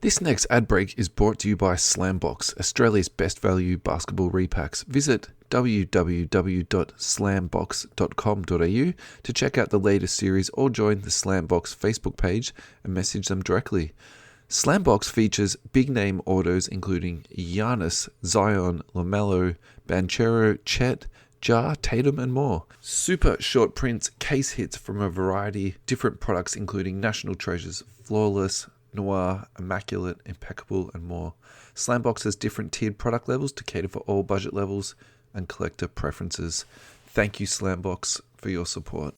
This next ad break is brought to you by Slambox, Australia's best value basketball repacks. Visit www.slambox.com.au to check out the latest series or join the Slambox Facebook page and message them directly. Slambox features big-name autos including Giannis, Zion, LaMelo, Banchero, Chet, Ja, Tatum, and more. Super short prints, case hits from a variety of different products including National Treasures, Flawless, Noir, Immaculate, Impeccable, and more. Slambox has different tiered product levels to cater for all budget levels and collector preferences. Thank you, Slambox, for your support.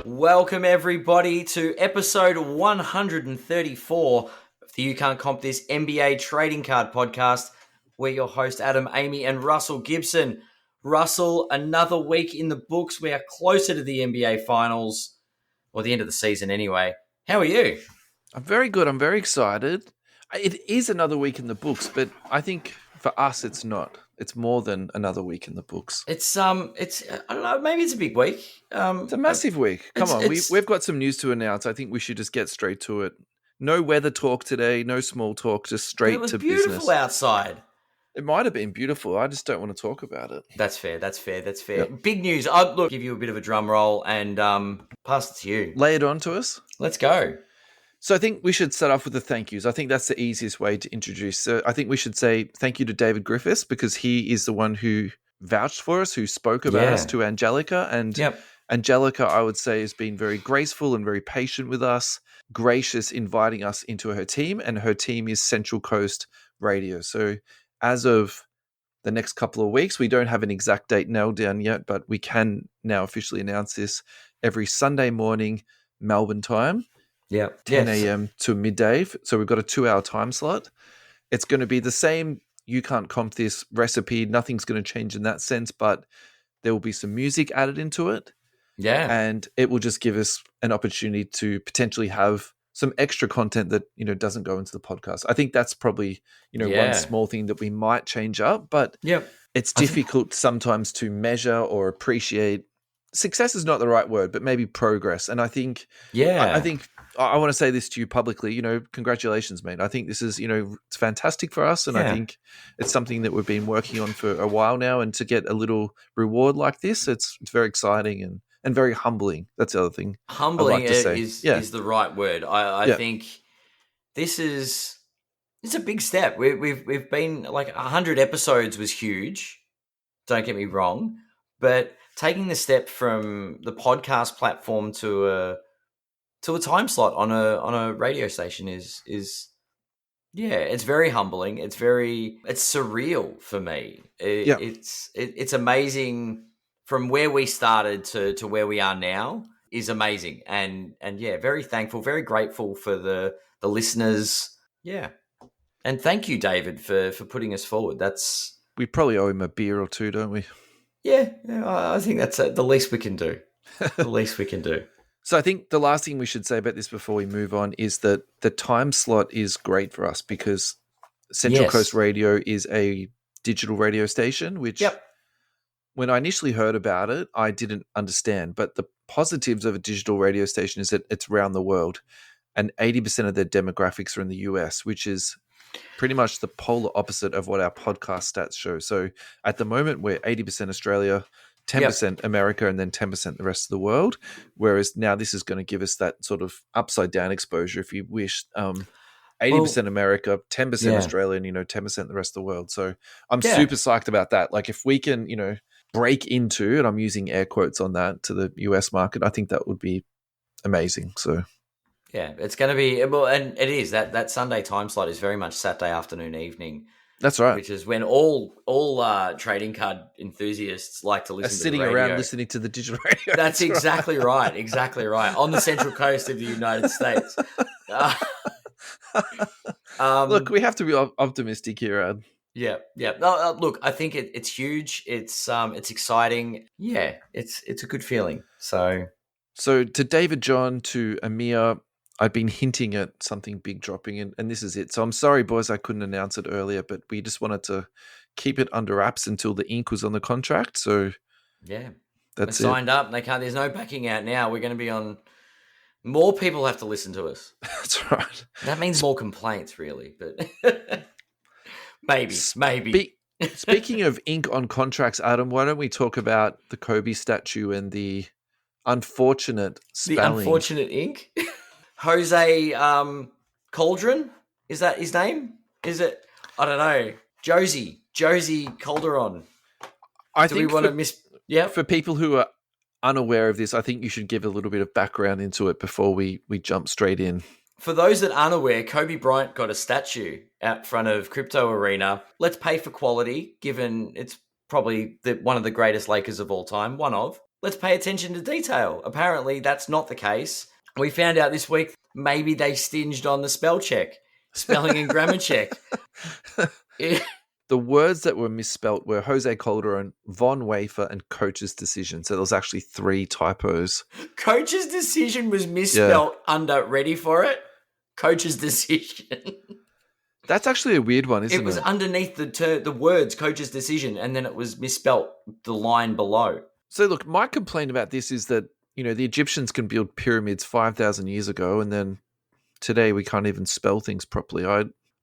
Welcome everybody to episode 134 of the You Can't Comp This NBA Trading Card Podcast. We're your host Adam, Amy, and Russell Gibson. Russell, another week in the books. We are closer to the NBA Finals, or the end of the season anyway. How are you? I'm very good. I'm very excited. It is another week in the books, but I think for us it's not. It's more than another week in the books. It's I don't know, maybe it's a big week. It's a massive week. Come on, we've got some news to announce. I think we should just get straight to it. No weather talk today, no small talk, just straight to business. It was beautiful outside. It might have been beautiful. I just don't want to talk about it. That's fair. Yep. Big news. I'll give you a bit of a drum roll and pass it to you. Lay it on to us. Let's go. So I think we should start off with the thank yous. I think that's the easiest way to introduce. So I think we should say thank you to David Griffiths because he is the one who vouched for us, who spoke about us to Angelica. And Angelica, I would say, has been very graceful and very patient with us, gracious inviting us into her team. And her team is Central Coast Radio. So as of the next couple of weeks, we don't have an exact date nailed down yet, but we can now officially announce this every Sunday morning, Melbourne time. 10 a.m. to midday. So we've got a 2-hour time slot. It's going to be the same You Can't Comp This recipe. Nothing's going to change in that sense, but there will be some music added into it. Yeah. And it will just give us an opportunity to potentially have some extra content that, doesn't go into the podcast. I think that's probably, one small thing that we might change up, but it's difficult sometimes to measure or appreciate. Success is not the right word, but maybe progress. And I think, I want to say this to you publicly, congratulations, mate. I think this is, it's fantastic for us. And I think it's something that we've been working on for a while now. And to get a little reward like this, it's very exciting and very humbling. That's the other thing. Humbling is the right word. I think it's a big step. We've been like 100 episodes was huge. Don't get me wrong, but taking the step from the podcast platform to a time slot on a radio station is it's very humbling. It's surreal for me. It's amazing from where we started to where we are now is amazing. And very thankful, very grateful for the listeners. Yeah. And thank you, David, for putting us forward. We probably owe him a beer or two, don't we? Yeah, I think that's the least we can do. The least we can do. So I think the last thing we should say about this before we move on is that the time slot is great for us because Central Coast Radio is a digital radio station, which when I initially heard about it, I didn't understand. But the positives of a digital radio station is that it's around the world and 80% of their demographics are in the US, which is pretty much the polar opposite of what our podcast stats show. So at the moment, we're 80% Australia, 10% America, and then 10% the rest of the world. Whereas now this is going to give us that sort of upside down exposure, if you wish. 80% America, 10% Australia, and 10% the rest of the world. So I'm super psyched about that. Like if we can, break into, and I'm using air quotes on that, to the US market, I think that would be amazing. So yeah, it's going to be and it is that Sunday time slot is very much Saturday afternoon, evening. That's right. Which is when all trading card enthusiasts like to listen to sitting the radio. around listening to the digital radio. That's exactly right. Exactly right. On the Central Coast of the United States. Look, we have to be optimistic here, Ad. Yeah. No, look, I think it's huge. It's exciting. Yeah, it's a good feeling. So to David John, to Amir, I've been hinting at something big dropping, and this is it. So I'm sorry, boys, I couldn't announce it earlier, but we just wanted to keep it under wraps until the ink was on the contract. So That's signed up. They can't. There's no backing out now. We're going to be on. More people have to listen to us. That's right. That means more complaints, really. But maybe. Speaking of ink on contracts, Adam, why don't we talk about the Kobe statue and the unfortunate spelling? The unfortunate ink. Jose Cauldron, is that his name? Is it? I don't know. Josie Calderon. Do we want to for people who are unaware of this, I think you should give a little bit of background into it before we jump straight in. For those that aren't aware, Kobe Bryant got a statue out front of Crypto Arena. Let's pay for quality, given it's probably one of the greatest Lakers of all time. Let's pay attention to detail. Apparently, that's not the case. We found out this week maybe they stinged on the spelling and grammar check. The words that were misspelt were Jose Calderon, Von Wafer, and Coach's Decision. So there was actually 3 typos. Coach's Decision was misspelt under, ready for it? Coach's Decision. That's actually a weird one, isn't it? It was underneath the words, Coach's Decision, and then it was misspelt the line below. So look, my complaint about this is that, the Egyptians can build pyramids 5,000 years ago, and then today we can't even spell things properly.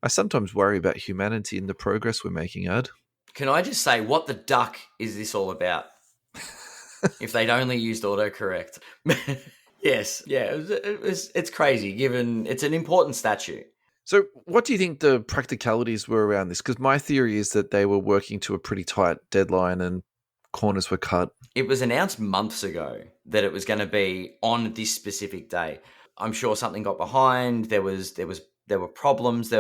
I sometimes worry about humanity and the progress we're making, Ad. Can I just say, what the duck is this all about? If they'd only used autocorrect. Yes, yeah, it's crazy, given it's an important statue. So what do you think the practicalities were around this? Because my theory is that they were working to a pretty tight deadline and corners were cut. It was announced months ago that it was going to be on this specific day. I'm sure something got behind. There were problems.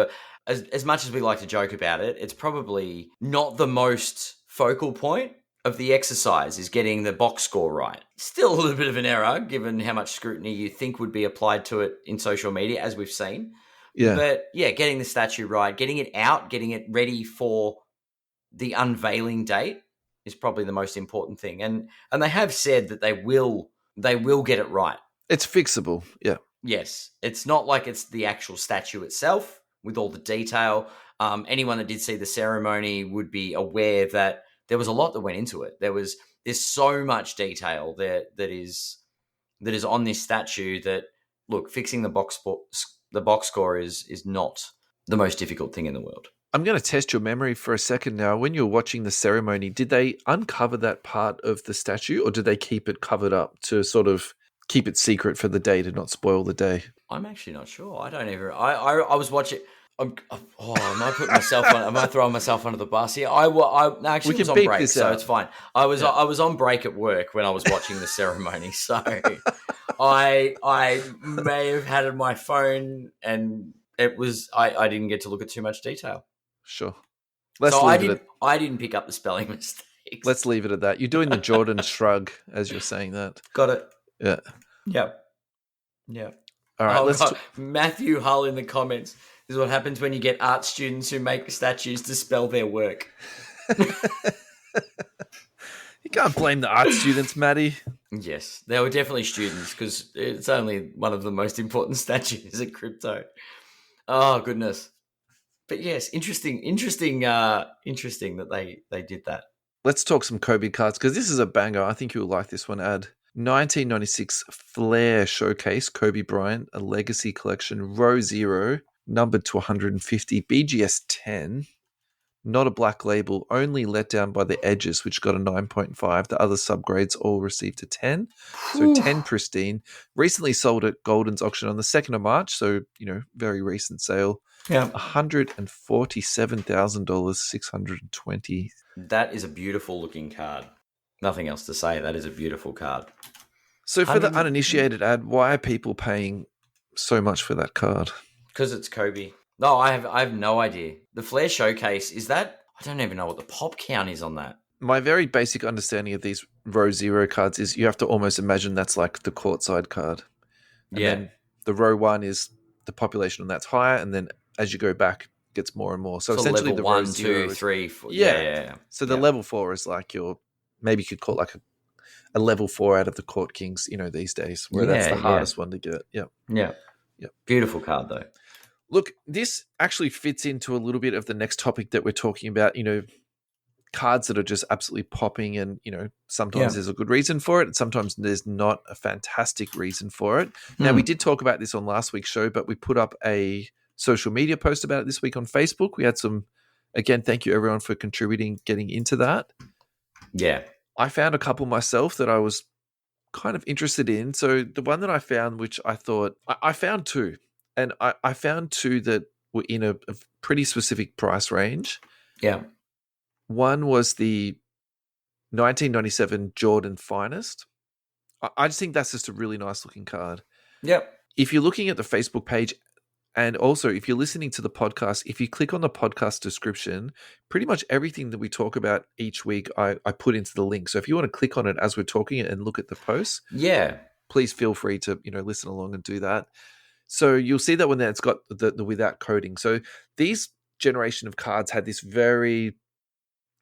As much as we like to joke about it, it's probably not the most focal point of the exercise is getting the box score right. Still a little bit of an error, given how much scrutiny you think would be applied to it in social media, as we've seen. Yeah. But yeah, getting the statue right, getting it out, getting it ready for the unveiling date is probably the most important thing. And they have said that they will get it right. It's fixable, yeah. Yes. It's not like it's the actual statue itself with all the detail. Anyone that did see the ceremony would be aware that there was a lot that went into it. There's so much detail that is on this statue that, look, fixing the box score is not the most difficult thing in the world. I'm going to test your memory for a second now. When you were watching the ceremony, did they uncover that part of the statue, or did they keep it covered up to sort of keep it secret for the day to not spoil the day? I'm actually not sure. I don't ever. I was watching. Am I putting myself on? Am I throwing myself under the bus here? I actually was on break, so it's fine. I was on break at work when I was watching the ceremony, so I may have had my phone, and it was I didn't get to look at too much detail. Sure. I didn't pick up the spelling mistakes. Let's leave it at that. You're doing the Jordan shrug as you're saying that. Got it. Yeah. Yep. All right. Matthew Hull in the comments. This is what happens when you get art students who make statues to spell their work. You can't blame the art students, Matty. Yes, they were definitely students because it's only one of the most important statues at Crypto. Oh, goodness. But yes, interesting that they did that. Let's talk some Kobe cards because this is a banger. I think you'll like this one, Ad. 1996 Flair Showcase, Kobe Bryant, a Legacy Collection, row 0, numbered to 150, BGS 10. Not a black label, only let down by the edges, which got a 9.5. The other subgrades all received a 10. So 10 pristine. Recently sold at Golden's auction on the 2nd of March, so, very recent sale. Yeah. $147,000, 620. That is a beautiful looking card. Nothing else to say. That is a beautiful card. So for the uninitiated, Ad, why are people paying so much for that card? Because it's Kobe. No, I have no idea. The Flair Showcase, is that... I don't even know what the pop count is on that. My very basic understanding of these row 0 cards is you have to almost imagine that's like the courtside card. And then the row 1 is the population, and that's higher. And then as you go back, it gets more and more. So essentially the row 1, 2, 3, 4. Yeah. So the level 4 is like maybe you could call it like a level 4 out of the Court Kings, these days, where that's the hardest one to get. Yeah. Beautiful card, though. Look, this actually fits into a little bit of the next topic that we're talking about. cards that are just absolutely popping, and sometimes there's a good reason for it, and sometimes there's not a fantastic reason for it. Now, we did talk about this on last week's show, but we put up a social media post about it this week on Facebook. We had some, again, thank you everyone for contributing, getting into that. Yeah. I found a couple myself that I was kind of interested in. So the one that I found, which I thought, I found two, and I found two that were in a pretty specific price range. Yeah. One was the 1997 Jordan Finest. I just think that's just a really nice looking card. Yep. If you're looking at the Facebook page, and also if you're listening to the podcast, if you click on the podcast description, pretty much everything that we talk about each week, I put into the link. So if you want to click on it as we're talking and look at the posts, please feel free to listen along and do that. So you'll see that one there, it's got the without coding. So these generation of cards had this very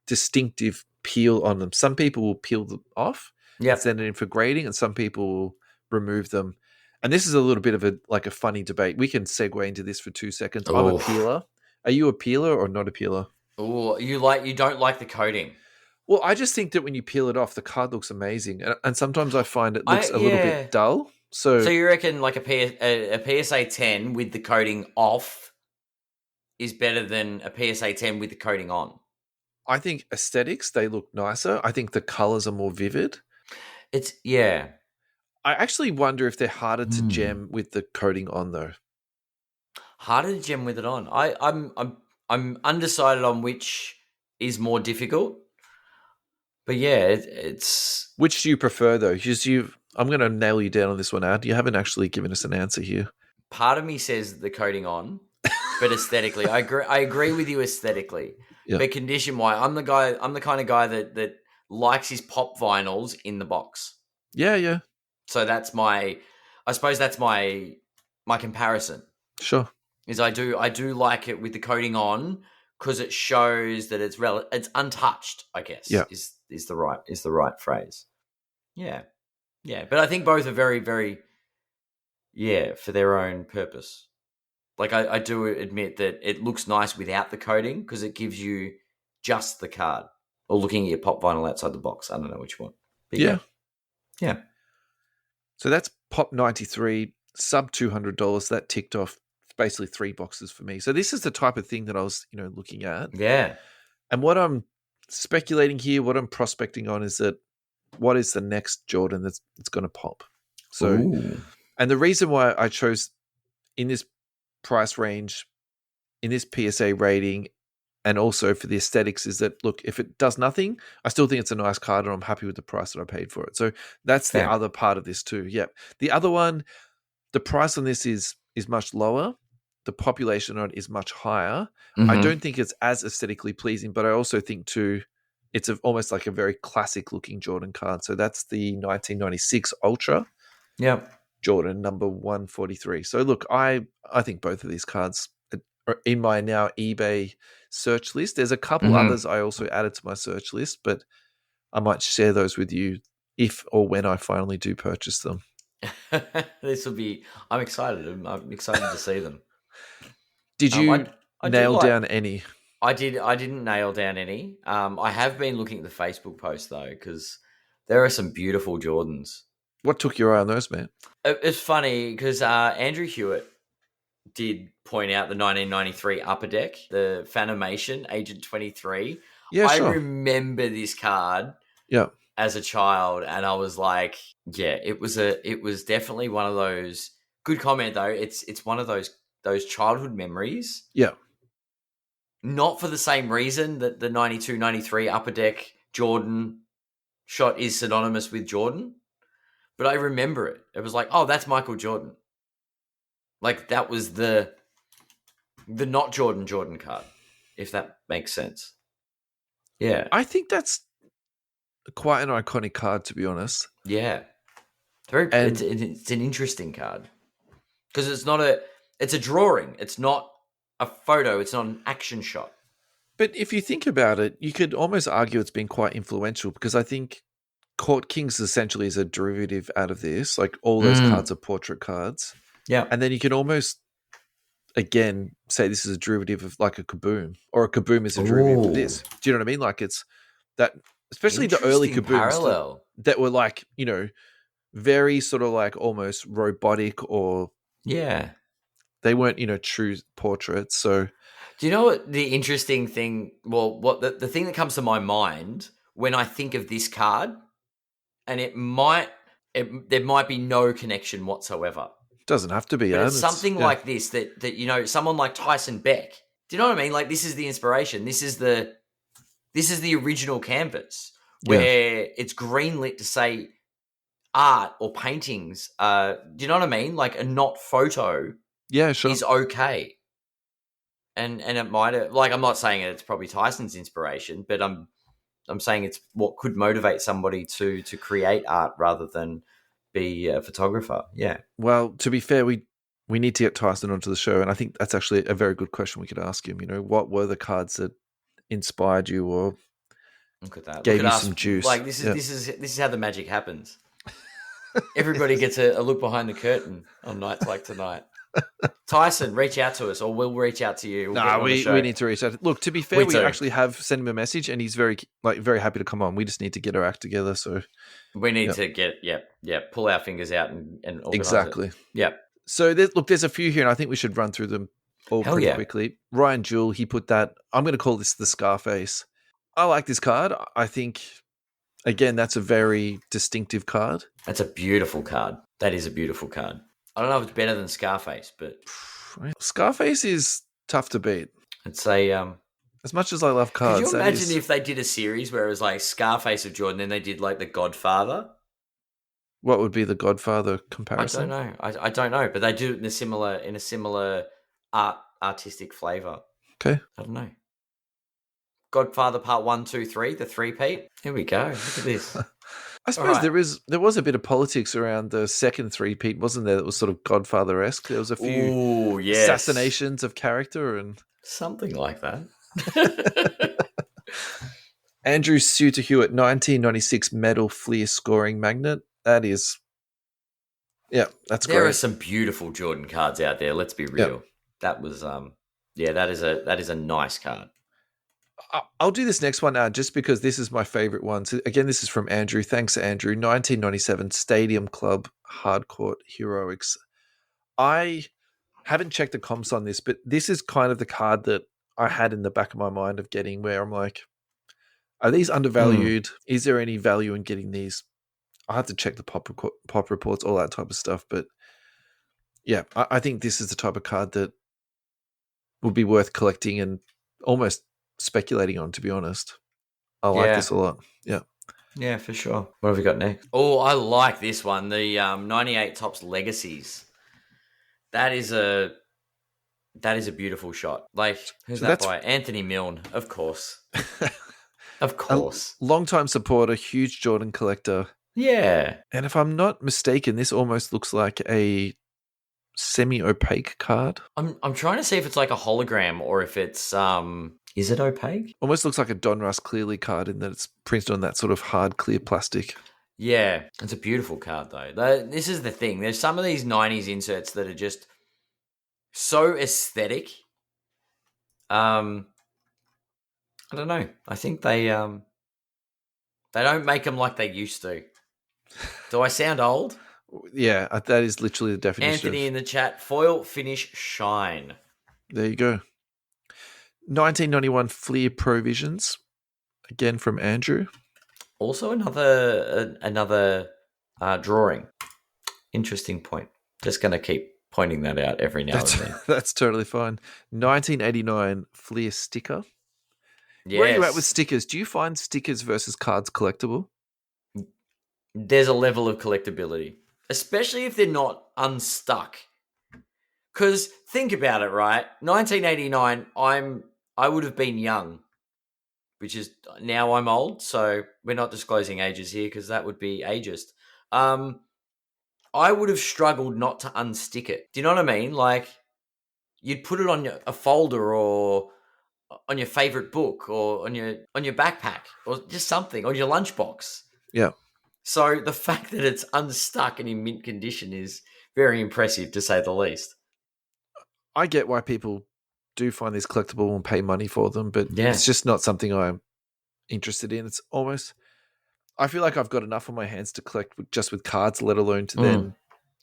distinctive peel on them. Some people will peel them off and send it in for grading, and some people will remove them. And this is a little bit of a funny debate. We can segue into this for 2 seconds. I'm a peeler. Are you a peeler or not a peeler? Oh, you don't like the coating? Well, I just think that when you peel it off, the card looks amazing, and sometimes I find it looks a little bit dull. So you reckon like a PSA 10 with the coating off is better than a PSA 10 with the coating on? I think aesthetics, they look nicer. I think the colors are more vivid. I actually wonder if they're harder to gem with the coating on, though. Harder to gem with it on. I'm undecided on which is more difficult. But yeah, it's which do you prefer though? I'm going to nail you down on this one, Ad. You haven't actually given us an answer here. Part of me says the coating on, but aesthetically, I agree with you aesthetically. Yeah. But condition wise, I'm the kind of guy that likes his pop vinyls in the box. Yeah. So I suppose that's my comparison. Sure. Is I do like it with the coating on because it shows that it's untouched, I guess. Yeah. Is the right phrase. Yeah. Yeah. But I think both are very, very for their own purpose. Like I do admit that it looks nice without the coating because it gives you just the card. Or looking at your pop vinyl outside the box. I don't know which one. But yeah. So that's Pop 93, sub $200. That ticked off basically 3 boxes for me. So this is the type of thing that I was, looking at. Yeah. And what I'm speculating here, what I'm prospecting on is that what is the next Jordan that's going to pop? So, and the reason why I chose in this price range, in this PSA rating, and also for the aesthetics is that, look, if it does nothing, I still think it's a nice card and I'm happy with the price that I paid for it. So that's the other part of this too. Yep. The other one, the price on this is much lower. The population on it is much higher. Mm-hmm. I don't think it's as aesthetically pleasing, but I also think too, it's almost like a very classic looking Jordan card. So that's the 1996 Ultra. Yeah. Jordan number 143. So look, I think both of these cards are in my now eBay search list. There's a couple others I also added to my search list, but I might share those with you if or when I finally do purchase them. I'm excited. I'm excited to see them. Did you nail down any? I didn't nail down any. I have been looking at the Facebook post though, because there are some beautiful Jordans. What took your eye on those, man? It's funny because Andrew Hewitt did point out the 1993 Upper Deck, the Fanimation Agent 23. Yeah, sure. I remember this card. Yeah. As a child, and I was like, it was definitely one of those. Good comment though. It's one of those childhood memories. Yeah. Not for the same reason that the 92, 93 Upper Deck Jordan shot is synonymous with Jordan, but I remember it. It was like, oh, that's Michael Jordan. Like that was the not Jordan card, if that makes sense. Yeah. I think that's quite an iconic card, to be honest. Yeah. It's an interesting card. Because it's a drawing. It's not a photo. It's not an action shot. But if you think about it, you could almost argue it's been quite influential because I think Court Kings essentially is a derivative out of this. Like all those cards are portrait cards. Yeah. And then you can almost again, say this is a derivative of like a Kaboom, or a Kaboom is a derivative of this. Do you know what I mean? Like it's that, especially the early Kabooms that were like, very sort of like almost robotic, or they weren't, true portraits. So, do you know what the interesting thing? Well, what the thing that comes to my mind when I think of this card, and there might be no connection whatsoever. Doesn't have to be, but it's something like this that someone like Tyson Beck. Do you know what I mean? Like, this is the inspiration. This is the original canvas where it's greenlit to say art or paintings. Do you know what I mean? Like, a not photo. Yeah, sure. Is okay. And it might have, like, I'm not saying it's probably Tyson's inspiration, but I'm saying it's what could motivate somebody to create art rather than be a photographer. Yeah. Well, to be fair, we need to get Tyson onto the show, and I think that's actually a very good question we could ask him. What were the cards that inspired you or look at that. gave you some juice? Like, this is how the magic happens. Everybody gets a look behind the curtain on nights like tonight. Tyson, reach out to us, or we'll reach out to you. We need to reach out. Look, to be fair, we actually have sent him a message, and he's very happy to come on. We just need to get our act together. So we need to pull our fingers out and organize exactly. It. Yeah. So there's a few here, and I think we should run through them all pretty quickly. Ryan Jules, he put that. I'm going to call this the Scarface. I like this card. I think, again, that's a very distinctive card. That's a beautiful card. That is a beautiful card. I don't know if it's better than Scarface, but Scarface is tough to beat. I'd say, as much as I love cards, could you imagine if they did a series where it was like Scarface of Jordan, then they did like The Godfather? What would be the Godfather comparison? I don't know, but they do it in a similar artistic flavor. Okay, I don't know. Godfather Part 1, 2, 3, the three-peat. Here we go. Look at this. I suppose there was a bit of politics around the second three-peat, wasn't there? That was sort of Godfather-esque. There was a few assassinations of character and something like that. Andrew Suter Hewitt, 1996 Medal Fleer scoring magnet. That is, that's great. There are some beautiful Jordan cards out there. Let's be real. Yep. That was, that is a nice card. I'll do this next one now just because this is my favorite one. So again, this is from Andrew. Thanks, Andrew. 1997 Stadium Club Hardcourt Heroics. I haven't checked the comps on this, but this is kind of the card that I had in the back of my mind of getting, where I'm like, are these undervalued? Is there any value in getting these? I have to check the pop reports, all that type of stuff. But yeah, I think this is the type of card that would be worth collecting and almost speculating on, to be honest. I like this a lot. Yeah, for sure. What have we got next? Oh, I like this one, the 98 Topps Legacies. That is a beautiful shot. Like, who's that by? Anthony Milne, of course. Of course. A long-time supporter, huge Jordan collector. Yeah. And if I'm not mistaken, this almost looks like a semi-opaque card. I'm trying to see if it's like a hologram or if it's is it opaque? Almost looks like a Donruss Clearly card in that it's printed on that sort of hard clear plastic. Yeah, it's a beautiful card though. This is the thing. There's some of these 90s inserts that are just so aesthetic. I don't know. I think they don't make them like they used to. Do I sound old? Yeah, that is literally the definition. Anthony in the chat, foil finish shine. There you go. 1991 Fleer Provisions, again from Andrew. Also another drawing. Interesting point. Just going to keep pointing that out every now and then. That's totally fine. 1989 Fleer Sticker. Yes. Where are you at with stickers? Do you find stickers versus cards collectible? There's a level of collectability, especially if they're not unstuck. Because think about it, right? 1989, I would have been young, which is now I'm old, so we're not disclosing ages here because that would be ageist. I would have struggled not to unstick it. Do you know what I mean? Like, you'd put it on a folder or on your favorite book or on your backpack or just something, on your lunchbox. Yeah. So the fact that it's unstuck and in mint condition is very impressive, to say the least. I get why people do find these collectible and pay money for them, but it's just not something I'm interested in. It's almost, I feel like I've got enough on my hands to collect just with cards, let alone to then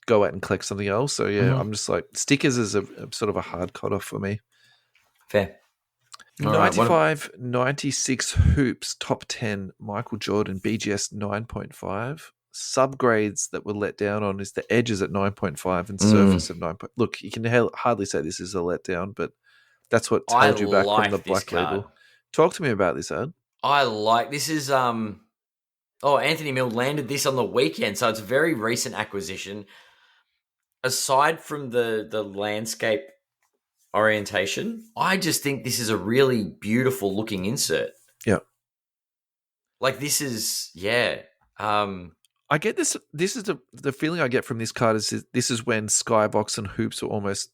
go out and collect something else. So I'm just like, stickers is a sort of a hard cutoff for me. Fair. 95, 96 hoops, top 10, Michael Jordan, BGS 9.5. Subgrades that were let down on is the edges at 9.5 and surface of 9. Look, you can hardly say this is a letdown, but that's what held you back from the black label. Talk to me about this, Ad. I like this. Is Anthony Mill landed this on the weekend, so it's a very recent acquisition. Aside from the landscape orientation, I just think this is a really beautiful looking insert. Yeah. Like this is, I get this. This is the feeling I get from this card is this is when Skybox and Hoops are almost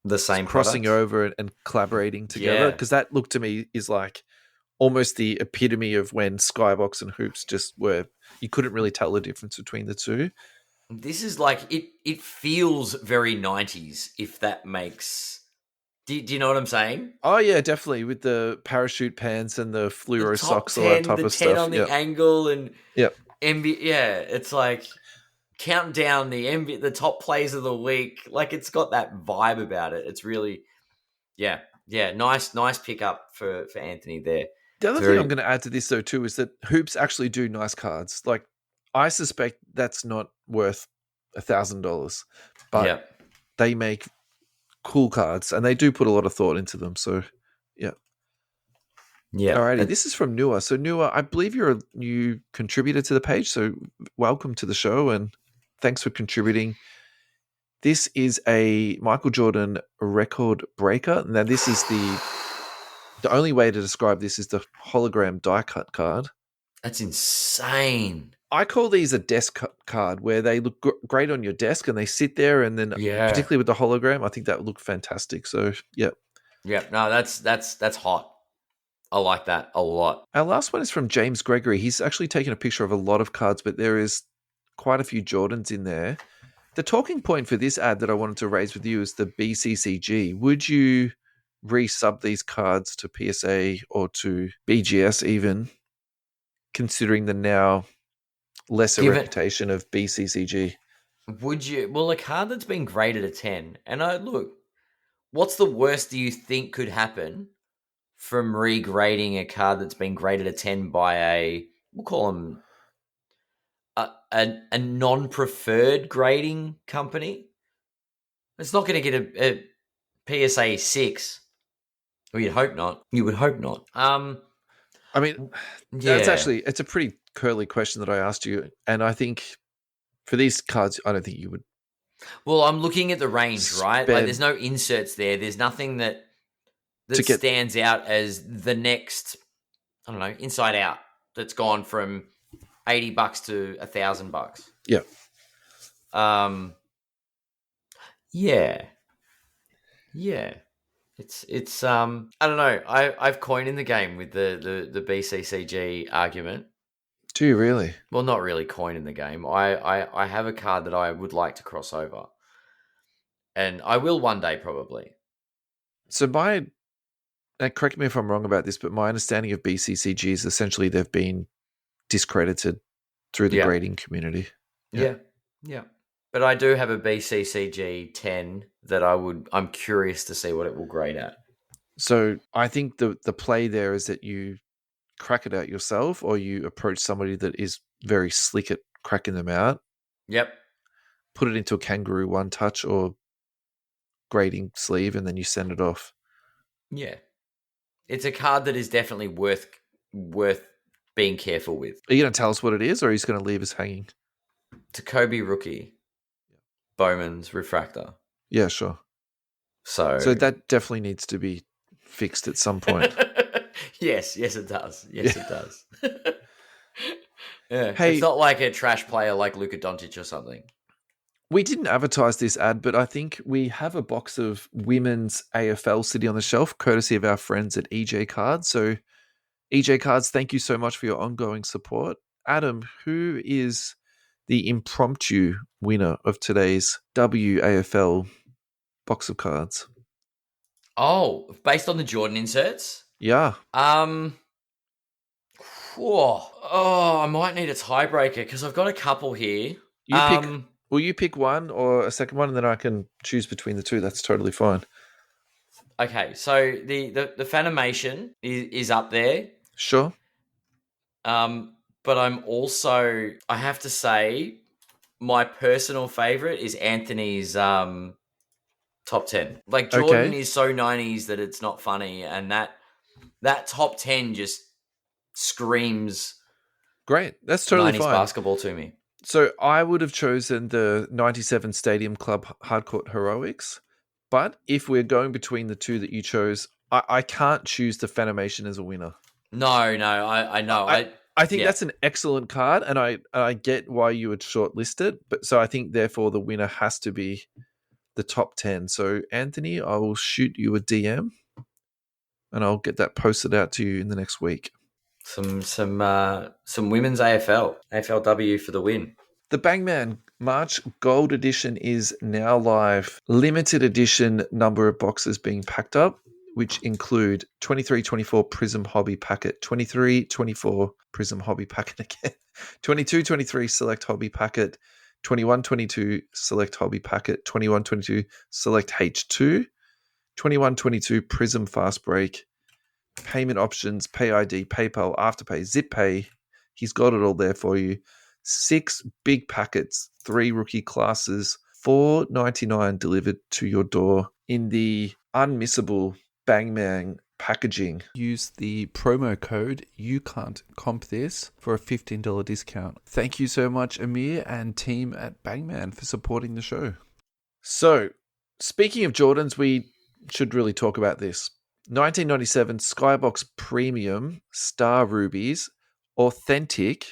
the same, crossing over and collaborating together. Because that look to me is like almost the epitome of when Skybox and Hoops just were. You couldn't really tell the difference between the two. This is like it feels very 90s, if that makes. Do you know what I'm saying? Oh yeah, definitely, with the parachute pants and the fluoro socks, 10, all that type of stuff. The 10 on the angle and yep. It's like counting down the top plays of the week. Like it's got that vibe about it. It's really, nice pickup for Anthony there. The other thing I'm going to add to this though too is that Hoops actually do nice cards. Like I suspect that's not worth $1,000, but they make cool cards and they do put a lot of thought into them. So yeah. Alrighty, this is from Nua. So Nua, I believe you're a new contributor to the page, so welcome to the show and thanks for contributing. This is a Michael Jordan record breaker. Now this is the only way to describe this is the hologram die cut card. That's insane. I call these a desk card where they look great on your desk and they sit there, and then particularly with the hologram, I think that would look fantastic. So no, that's hot. I like that a lot. Our last one is from James Gregory. He's actually taken a picture of a lot of cards, but there is quite a few Jordans in there. The talking point for this ad that I wanted to raise with you is the BCCG. Would you resub these cards to PSA or to BGS even, considering the now lesser reputation of BCCG? Would you? Well, a card that's been graded a 10, and look, what's the worst do you think could happen from regrading a card that's been graded a 10 by we'll call them a non-preferred grading company? It's not going to get a PSA 6. Well, you'd hope not. You would hope not. I mean, it's a pretty curly question that I asked you, and I think for these cards, I don't think you would. Well, I'm looking at the range, right? Like, there's no inserts there. There's nothing that stands out as the next, I don't know, Inside Out that's gone from $80 to $1,000. Yeah. Yeah. It's I don't know. I've coined in the game with the BCCG argument. Do you really? Well, not really coin in the game. I have a card that I would like to cross over, and I will one day probably. So correct me if I'm wrong about this, but my understanding of BCCG is essentially they've been discredited through the grading community. Yeah. But I do have a BCCG 10 that I'm curious to see what it will grade at. So I think the play there is that you crack it out yourself, or you approach somebody that is very slick at cracking them out. Yep. Put it into a Kangaroo One Touch or grading sleeve, and then you send it off. Yeah. It's a card that is definitely worth being careful with. Are you going to tell us what it is, or are you just going to leave us hanging? It's a Kobe rookie. Bowman's Refractor. Yeah, sure. So that definitely needs to be fixed at some point. Yes, it does. It does. Yeah. Hey, it's not like a trash player like Luka Doncic or something. We didn't advertise this ad, but I think we have a box of women's AFL sitting on the shelf, courtesy of our friends at EJ Cards. So, EJ Cards, thank you so much for your ongoing support. Adam, who is the impromptu winner of today's WAFL box of cards. Oh, based on the Jordan inserts? Yeah. I might need a tiebreaker because I've got a couple here. Will you pick one or a second one, and then I can choose between the two? That's totally fine. Okay, so the Fanimation is up there. Sure. But I have to say, my personal favorite is Anthony's top 10. Like, Jordan is so 90s that it's not funny, and that top 10 just screams great. That's totally 90s fine. basketball to me. So I would have chosen the 97 Stadium Club Hardcourt Heroics, but if we're going between the two that you chose, I can't choose the Fanimation as a winner. No, I know. I think that's an excellent card, and I get why you would shortlist it, but so I think therefore the winner has to be the top 10. So Anthony, I will shoot you a DM, and I'll get that posted out to you in the next week. Some women's AFLW for the win. The Bangman March Gold Edition is now live. Limited edition number of boxes being packed up, which include 23-24 Prism Hobby Packet, 23-24 Prism Hobby Packet again, 22-23 Select Hobby Packet, 21-22 Select Hobby Packet, 21-22 Select H2, 21-22 Prism Fast Break, payment options, Pay ID, PayPal, Afterpay, Zip Pay. He's got it all there for you. 6 big packets, 3 rookie classes, $4.99 delivered to your door in the unmissable Bangman packaging. Use the promo code youcantcompthis for a $15 discount. Thank you so much, Amir and team at Bangman, for supporting the show. So, speaking of Jordans, we should really talk about this. 1997 Skybox Premium Star Rubies, authentic,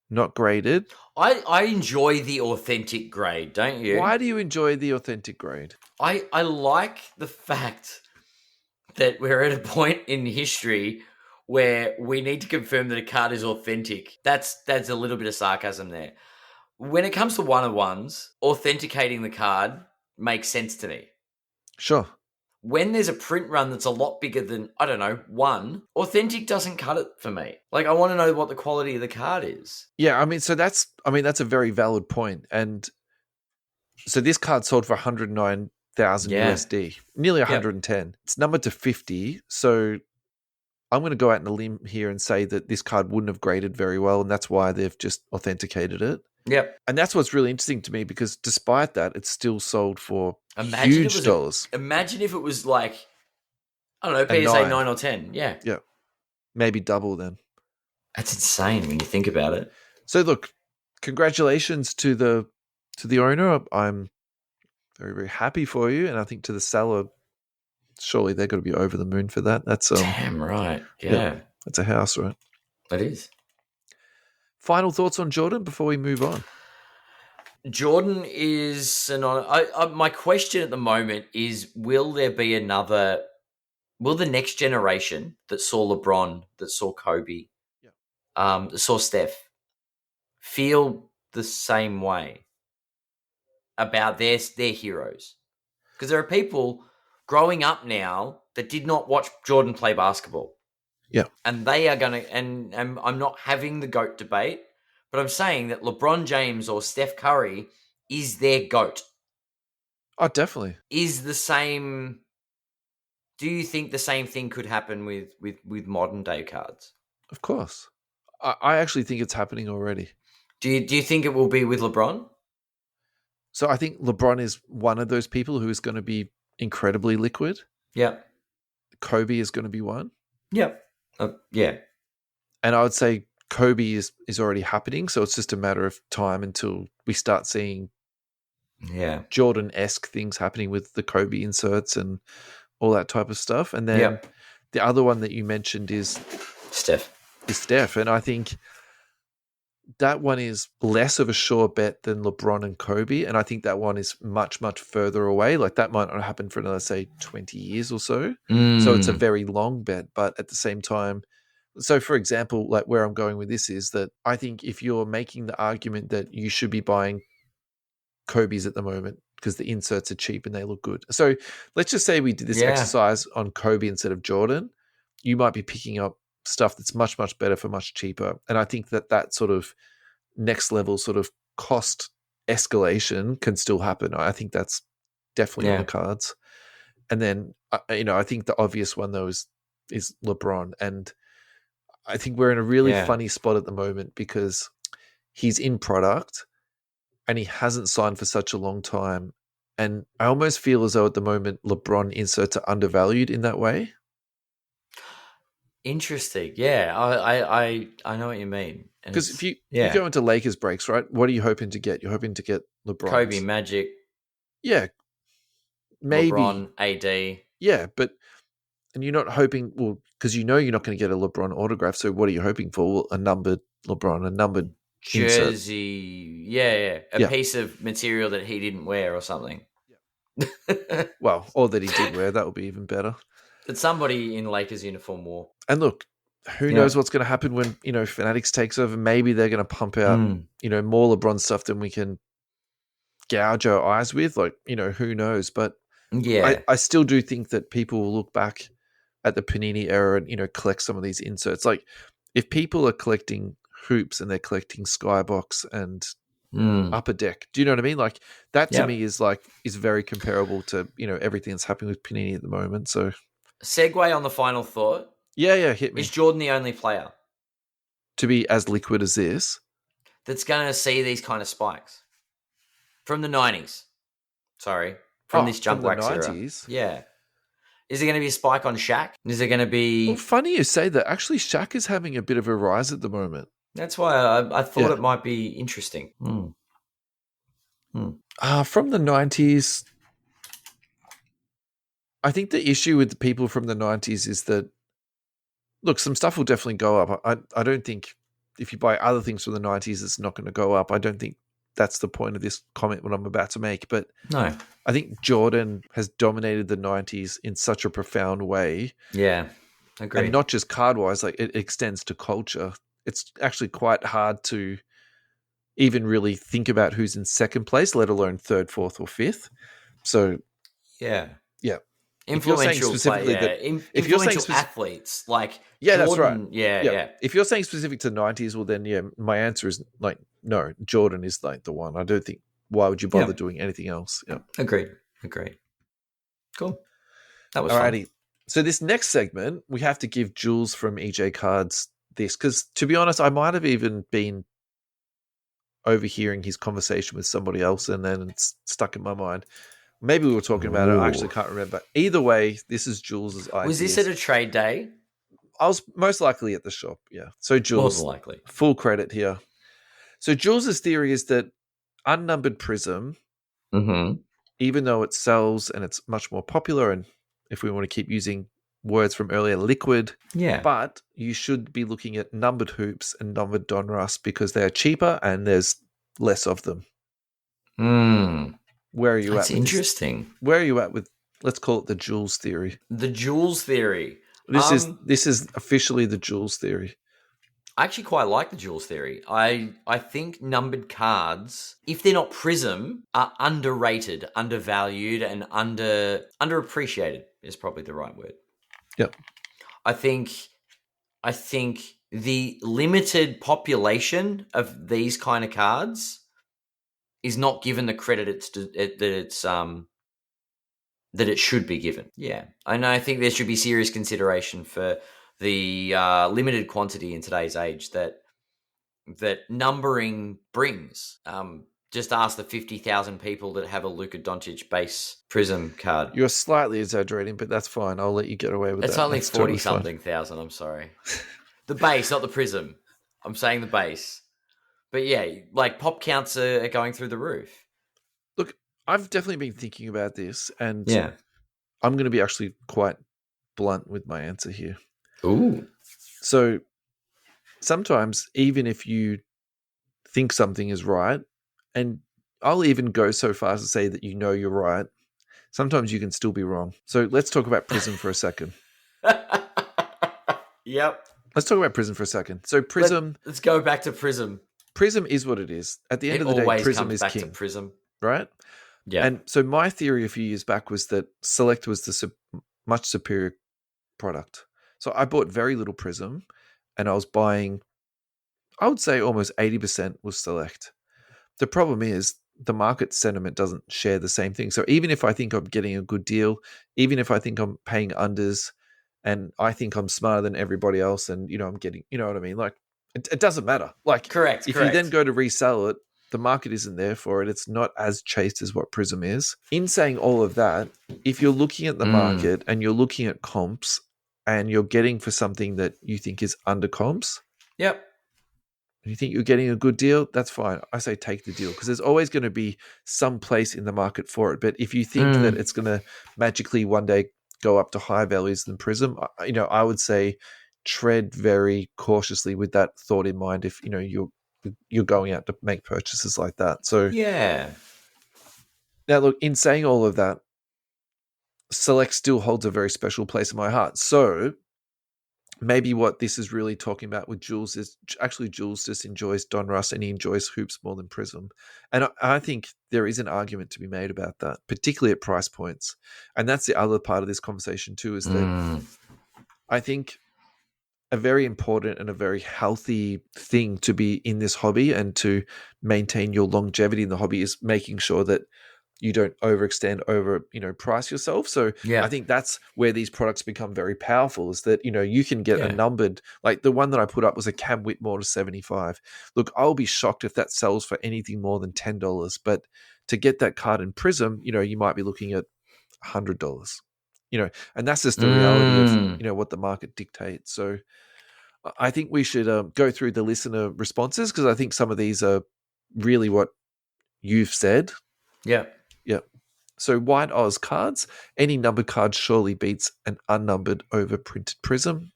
not graded. I enjoy the authentic grade, don't you? Why do you enjoy the authentic grade? I like the fact that we're at a point in history where we need to confirm that a card is authentic. That's a little bit of sarcasm there. When it comes to one-on-ones, authenticating the card makes sense to me. Sure. When there's a print run that's a lot bigger than, I don't know, 1, authentic doesn't cut it for me. Like, I want to know what the quality of the card is. Yeah, that's a very valid point. And so this card sold for 109,000 USD, nearly 110. Yep. It's numbered to 50. So I'm going to go out on a limb here and say that this card wouldn't have graded very well, and that's why they've just authenticated it. Yep. And that's what's really interesting to me, because despite that, it's still sold for huge dollars. Imagine if it was like, I don't know, PSA 9 or 10. Yeah. Yeah. Maybe double then. That's insane when you think about it. So look, congratulations to the owner. I'm very, very happy for you. And I think to the seller, surely they're going to be over the moon for that. That's damn right. Yeah. That's a house, right? It is. Final thoughts on Jordan before we move on? Jordan is my question at the moment is, will there be will the next generation that saw LeBron, that saw Kobe, that saw Steph, feel the same way about their heroes? Because there are people growing up now that did not watch Jordan play basketball. Yeah. And they are going to, and I'm not having the GOAT debate, but I'm saying that LeBron James or Steph Curry is their GOAT. Oh, definitely. Is the same. Do you think the same thing could happen with modern day cards? Of course. I actually think it's happening already. Do you think it will be with LeBron? So I think LeBron is one of those people who is going to be incredibly liquid. Yeah. Kobe is going to be one. Yep. Yeah. And I would say Kobe is already happening, so it's just a matter of time until we start seeing Jordan-esque things happening with the Kobe inserts and all that type of stuff. And then the other one that you mentioned is Steph. And I think that one is less of a sure bet than LeBron and Kobe, and I think that one is much, much further away. Like, that might not happen for another, say, 20 years or so. So it's a very long bet, but at the same time, so for example, like where I'm going with this is that I think if you're making the argument that you should be buying Kobe's at the moment, because the inserts are cheap and they look good. So let's just say we did this exercise on Kobe instead of Jordan. You might be picking up stuff that's much, much better for much cheaper. And I think that sort of next level sort of cost escalation can still happen. I think that's definitely on the cards. And then, I think the obvious one, though, is LeBron. And I think we're in a really funny spot at the moment because he's in product and he hasn't signed for such a long time. And I almost feel as though at the moment LeBron inserts are undervalued in that way. Interesting. Yeah, I know what you mean. Because if you go into Lakers breaks, right, what are you hoping to get? You're hoping to get LeBron. Kobe, Magic. Yeah. Maybe. LeBron, AD. Yeah, and you're not hoping, well, because you're not going to get a LeBron autograph, so what are you hoping for? Well, a numbered LeBron, a numbered jersey. Insert. A piece of material that he didn't wear or something. Yeah. Well, or that he did wear, that would be even better. That somebody in Lakers uniform wore. And look, who knows what's going to happen when, Fanatics takes over. Maybe they're going to pump out, more LeBron stuff than we can gouge our eyes with. Like, who knows? But I still do think that people will look back at the Panini era and, collect some of these inserts. Like, if people are collecting hoops and they're collecting Skybox and Upper Deck, do you know what I mean? Like, that to me is very comparable to, everything that's happening with Panini at the moment. So, segue on the final thought. Yeah, hit me. Is Jordan the only player to be as liquid as this that's going to see these kind of spikes from the 90s? Sorry, from this jump wax era. Yeah. Is there going to be a spike on Shaq? Is there going to be... Well, funny you say that. Actually, Shaq is having a bit of a rise at the moment. That's why I thought it might be interesting. From the 90s, I think the issue with the people from the 90s is that, look, some stuff will definitely go up. I don't think if you buy other things from the 90s, it's not going to go up. I don't think that's the point of this comment what I'm about to make. But no, I think Jordan has dominated the 90s in such a profound way. Yeah, agree. And not just card-wise, like it extends to culture. It's actually quite hard to even really think about who's in second place, let alone third, fourth, or fifth. So, yeah. Influential influential athletes like Jordan, that's right. Yeah. If you're saying specific to the 90s, well then my answer is like no, Jordan is like the one. I don't think why would you bother doing anything else? Yeah. Agreed. Cool. That was alrighty. Fun. So this next segment, we have to give Jules from EJ Cards this because to be honest, I might have even been overhearing his conversation with somebody else and then it's stuck in my mind. Maybe we were talking about it. I actually can't remember. Either way, this is Jules's idea. Was this at a trade day? I was most likely at the shop, yeah. So Jules, most likely. Full credit here. So Jules's theory is that unnumbered Prism, even though it sells and it's much more popular, and if we want to keep using words from earlier, liquid, but you should be looking at numbered hoops and numbered Donruss because they are cheaper and there's less of them. Where are you at? That's interesting. Where are you at with, let's call it the Jules theory? The Jules theory. This is officially the Jules theory. I actually quite like the Jules theory. I think numbered cards, if they're not Prism, are underrated, undervalued, and underappreciated is probably the right word. Yep. I think the limited population of these kind of cards is not given the credit that it should be given. Yeah. And I think there should be serious consideration for the limited quantity in today's age that numbering brings. Just ask the 50,000 people that have a Luka Doncic base Prism card. You're slightly exaggerating, but that's fine. I'll let you get away with that. It's only 40-something thousand. I'm sorry. The base, not the Prism. I'm saying the base. But yeah, like pop counts are going through the roof. Look, I've definitely been thinking about this, and I'm going to be actually quite blunt with my answer here. Ooh. So sometimes, even if you think something is right, and I'll even go so far as to say that you're right, sometimes you can still be wrong. So let's talk about Prism for a second. Yep. Let's talk about Prism for a second. So Prism... Let's go back to Prism. Prism is what it is. At the end of the day, Prism is king. To Prism. Right? Yeah. And so my theory a few years back was that Select was the much superior product. So I bought very little Prism, and I was buying, I would say almost 80% was Select. The problem is the market sentiment doesn't share the same thing. So even if I think I'm getting a good deal, even if I think I'm paying unders, and I think I'm smarter than everybody else, and I'm getting, you know what I mean? Like it doesn't matter. Like correct. You then go to resell it, the market isn't there for it. It's not as chased as what Prism is. In saying all of that, if you're looking at the market and you're looking at comps and you're getting for something that you think is under comps, yep. and you think you're getting a good deal, that's fine. I say take the deal, because there's always going to be some place in the market for it. But if you think that it's going to magically one day go up to higher values than Prism, I would say tread very cautiously with that thought in mind if you're going out to make purchases like that. So yeah. Now look, in saying all of that, Select still holds a very special place in my heart. So maybe what this is really talking about with Jules is actually Jules just enjoys Donruss and he enjoys hoops more than Prism. And I think there is an argument to be made about that, particularly at price points. And that's the other part of this conversation too, is that I think a very important and a very healthy thing to be in this hobby and to maintain your longevity in the hobby is making sure that you don't overextend, price yourself. So I think that's where these products become very powerful, is that, you can get a numbered, like the one that I put up was a Cam Whitmore to 75. Look, I'll be shocked if that sells for anything more than $10, but to get that card in Prism, you might be looking at $100, and that's just the reality of, what the market dictates. So I think we should go through the listener responses, because I think some of these are really what you've said. Yeah. Yeah. So White Oz cards, any numbered card surely beats an unnumbered overprinted Prism.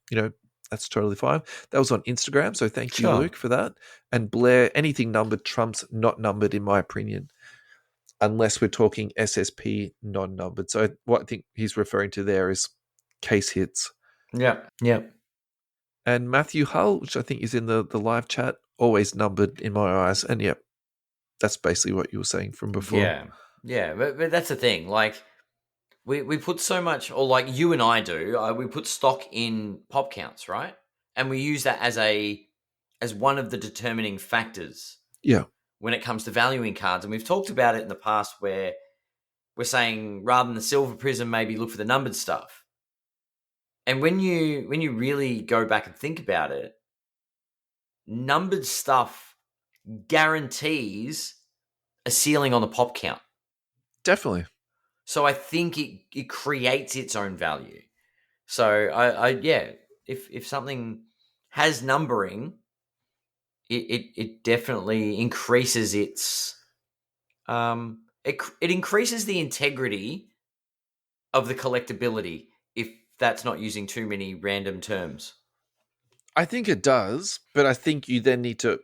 That's totally fine. That was on Instagram, so thank you, Luke, for that. And Blair, anything numbered trumps not numbered, in my opinion, unless we're talking SSP non-numbered. So what I think he's referring to there is case hits. Yeah. Yeah. And Matthew Hull, which I think is in the live chat, always numbered in my eyes. And that's basically what you were saying from before. Yeah. Yeah, but that's the thing. Like, we put so much, or like you and I do, we put stock in pop counts, right? And we use that as one of the determining factors. Yeah. When it comes to valuing cards, and we've talked about it in the past, where we're saying rather than the silver Prism, maybe look for the numbered stuff. And when you really go back and think about it, numbered stuff guarantees a ceiling on the pop count. Definitely. So I think it creates its own value. So if something has numbering, it definitely increases its it increases the integrity of the collectability, if that's not using too many random terms. I think it does, but I think you then need to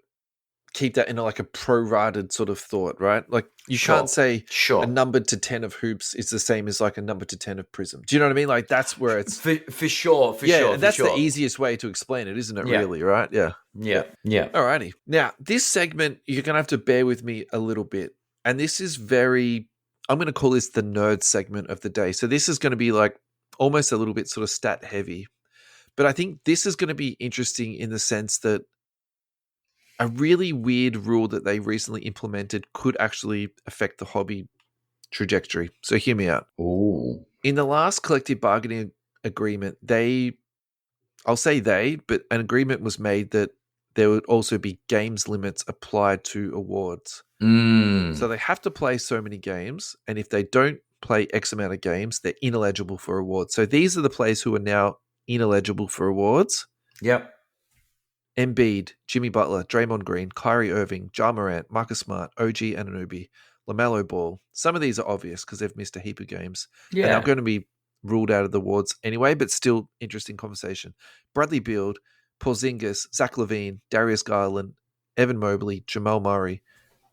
keep that in a prorated sort of thought, right? Like you can't say a number to 10 of hoops is the same as like a number to 10 of Prism. Do you know what I mean? Like that's where it's for sure. That's the easiest way to explain it, isn't it? Yeah. Really, right? Yeah. Alrighty. Now this segment, you're gonna have to bear with me a little bit, and this is I'm gonna call this the nerd segment of the day. So this is gonna be like almost a little bit sort of stat heavy, but I think this is gonna be interesting in the sense that a really weird rule that they recently implemented could actually affect the hobby trajectory. So hear me out. Ooh. In the last collective bargaining agreement, but an agreement was made that there would also be games limits applied to awards. So they have to play so many games, and if they don't play X amount of games, they're ineligible for awards. So these are the players who are now ineligible for awards. Yep. Embiid, Jimmy Butler, Draymond Green, Kyrie Irving, Ja Morant, Marcus Smart, OG Anunoby, LaMelo Ball. Some of these are obvious because they've missed a heap of games. Yeah. And they're going to be ruled out of the awards anyway, but still interesting conversation. Bradley Beal, Porzingis, Zach LaVine, Darius Garland, Evan Mobley, Jamal Murray,